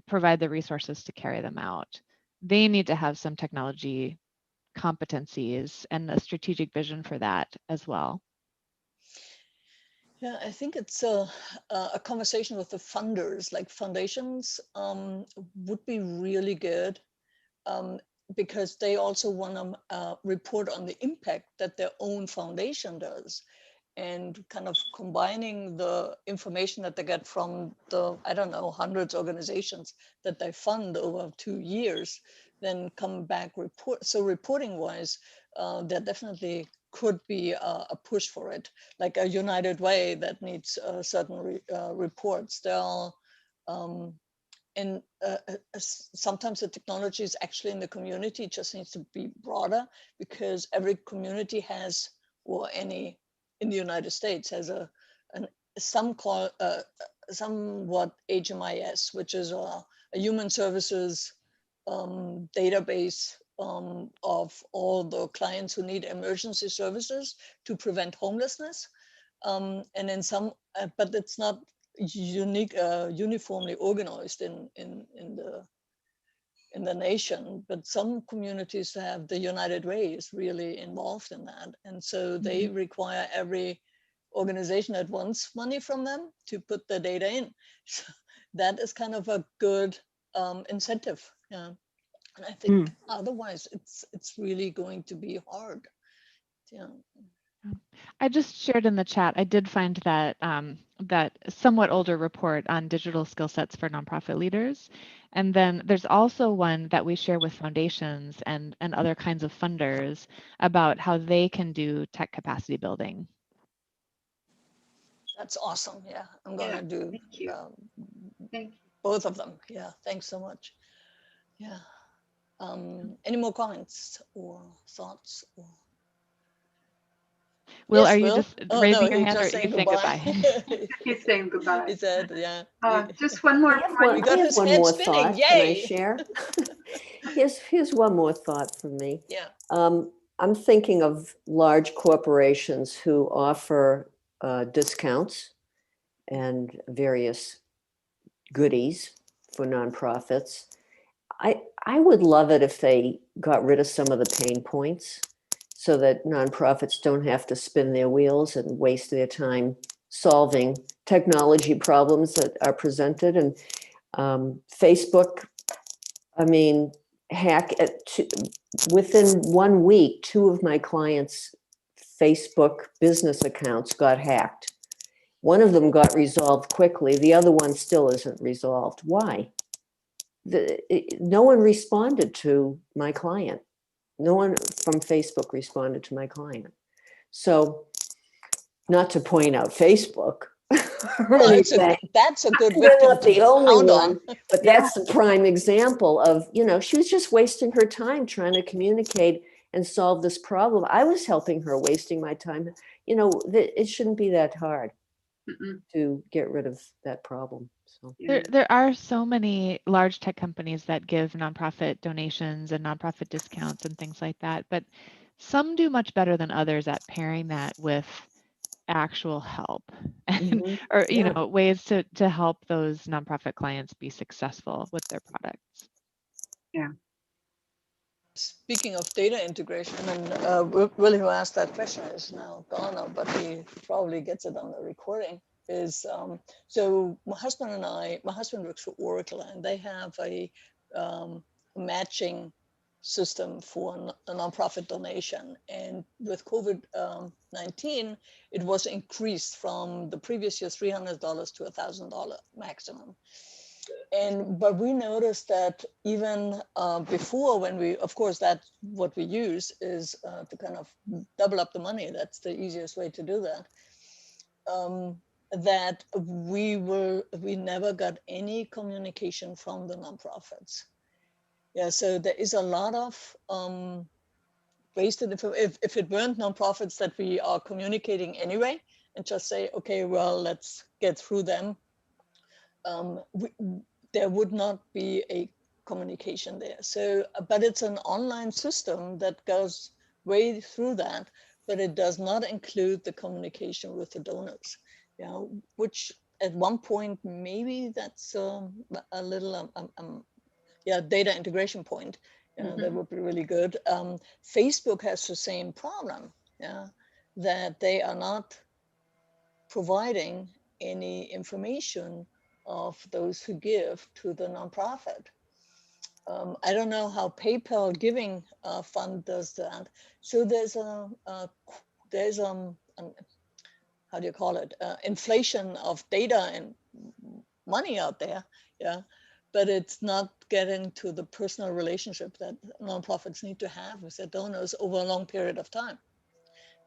provide the resources to carry them out. They need to have some technology competencies and a strategic vision for that as well. Yeah, I think it's a conversation with the funders, like foundations would be really good, because they also want to report on the impact that their own foundation does, and kind of combining the information that they get from the, I don't know, hundreds of organizations that they fund over 2 years, then come back report. So reporting wise, there definitely could be a push for it, like a United Way that needs certain reports. There are, and sometimes the technology is actually in the community, it just needs to be broader, because every community has, or any in the United States has somewhat HMIS, which is a human services database of all the clients who need emergency services to prevent homelessness. And in some, but it's not uniformly organized in the nation, but some communities have, the United Way is really involved in that, and so they require every organization that wants money from them to put the data in. So that is kind of a good incentive. Yeah, and I think otherwise it's really going to be hard. Yeah. I just shared in the chat, I did find that that somewhat older report on digital skill sets for nonprofit leaders. And then there's also one that we share with foundations and other kinds of funders about how they can do tech capacity building. That's awesome. Yeah, I'm gonna do thank you. Thank you. both of them. Yeah, thanks so much. Yeah. Any more comments or thoughts? Or... Will, Yes, are you Will? just Oh, raising no, your he's hand, or just are you saying saying goodbye? He's saying goodbye. He said, yeah. Just one more point. got I have his one head more spinning. thought. Can I Yay! share? Here's one more thought from me. Yeah. I'm thinking of large corporations who offer discounts and various goodies for nonprofits. I would love it if they got rid of some of the pain points, so that nonprofits don't have to spin their wheels and waste their time solving technology problems that are presented. And Facebook, I mean, within 1 week, 2 of my clients' Facebook business accounts got hacked. One of them got resolved quickly. The other one still isn't resolved. Why? No one responded to my client. No one from Facebook responded to my client. So, not to point out Facebook or Well, anything. that's a good They're victim not the only one, on. but that's the prime example of, she was just wasting her time trying to communicate and solve this problem. I was helping her, wasting my time. It shouldn't be that hard to get rid of that problem. So There are so many large tech companies that give nonprofit donations and nonprofit discounts and things like that, but some do much better than others at pairing that with actual help and, or ways to help those nonprofit clients be successful with their products. Yeah. speaking of data integration, and Willie who asked that question is now gone now, but he probably gets it on the recording, is so my husband works for Oracle, and they have a matching system for a nonprofit donation. And with COVID-19, it was increased from the previous year $300 to $1,000 maximum. But we noticed that even before, when we, of course, that's what we use is to kind of double up the money. That's the easiest way to do that. That we never got any communication from the nonprofits. Yeah, so there is a lot of wasted information. If it weren't nonprofits that we are communicating anyway, and just say, okay, well, let's get through them. There would not be a communication there. So, but it's an online system that goes way through that, but it does not include the communication with the donors. You know, which at one point maybe that's a little data integration point. You know, that would be really good. Facebook has the same problem. Yeah, that they are not providing any information of those who give to the nonprofit. I don't know how PayPal Giving Fund does that. So there's how do you call it? Inflation of data and money out there, yeah. But it's not getting to the personal relationship that nonprofits need to have with their donors over a long period of time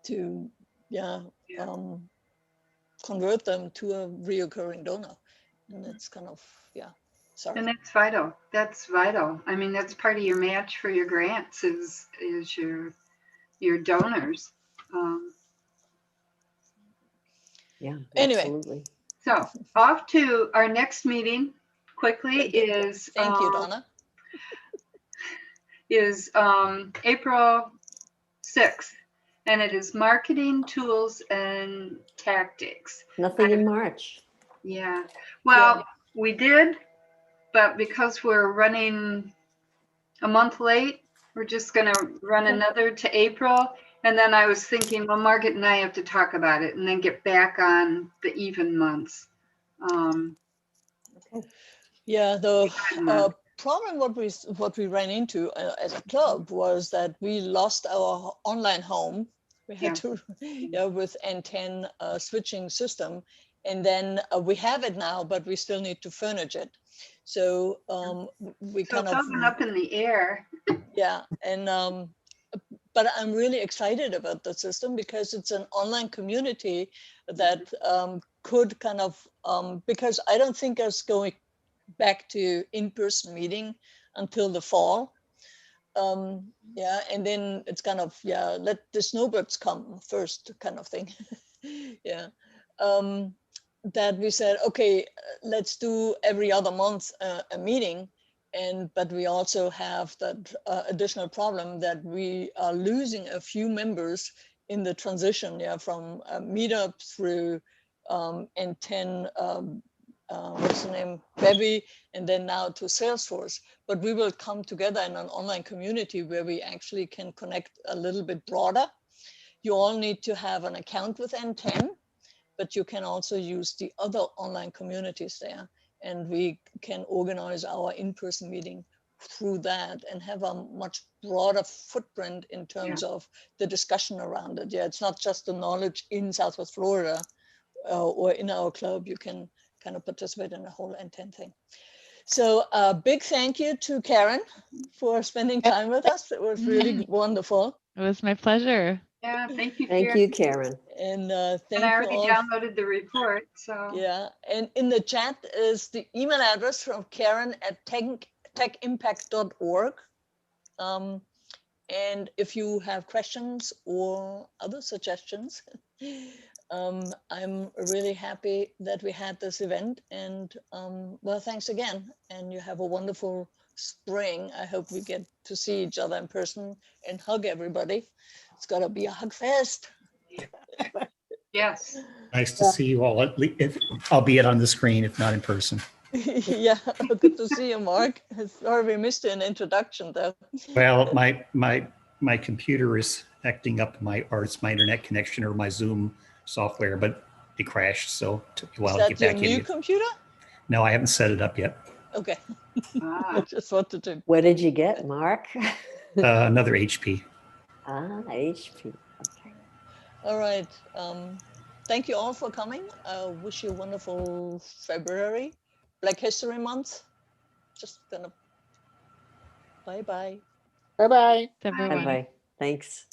to, convert them to a reoccurring donor. And it's kind of, sorry. And that's vital. That's vital. I mean, that's part of your match for your grants is your donors. Yeah, anyway. Absolutely. So off to our next meeting quickly is. Thank you, Donna. Is April 6th, and it is marketing tools and tactics. Nothing in March. Yeah. Well, we did, but because we're running a month late, we're just going to run another to April. And then I was thinking, well, Margaret and I have to talk about it and then get back on the even months. Okay. Yeah, the problem what we ran into as a club was that we lost our online home. We had to, with N10 switching system, and then we have it now, but we still need to furnish it. So we so kind of up in the air. Yeah, and but I'm really excited about the system because it's an online community that could kind of because I don't think us going back to in-person meeting until the fall. And then it's kind of let the snowbirds come first kind of thing. That we said, okay, let's do every other month a meeting. But we also have that additional problem that we are losing a few members in the transition, from Meetup through N10, what's the name, Bevy, and then now to Salesforce. But we will come together in an online community where we actually can connect a little bit broader. You all need to have an account with N10, but you can also use the other online communities there. And we can organize our in-person meeting through that and have a much broader footprint in terms of the discussion around it. It's not just the knowledge in Southwest Florida or in our club. You can kind of participate in the whole N10 thing. So a big thank you to Karen for spending time with us. It was really wonderful. It was my pleasure. Yeah, thank you, Thank Karen. you, Karen. And and I already downloaded the report. So and in the chat is the email address from Karen at TechImpact.org. And if you have questions or other suggestions, I'm really happy that we had this event. And well, thanks again. And you have a wonderful spring. I hope we get to see each other in person and hug everybody. It's got to be a hug fest. Yes. Nice to see you all, albeit on the screen, if not in person. Yeah, good to see you, Mark. Sorry we missed an introduction, though. Well, my computer is acting up or it's my internet connection or my Zoom software, but it crashed, so it took me a while to get Is that your back new in. computer? No, I haven't set it up yet. Okay. I Ah, just wanted to. What did you get, Mark? Another HP. HP. Okay. All right. Thank you all for coming. I wish you a wonderful February, Black History Month. Just gonna bye-bye. Bye-bye. Everyone. Bye-bye. Thanks.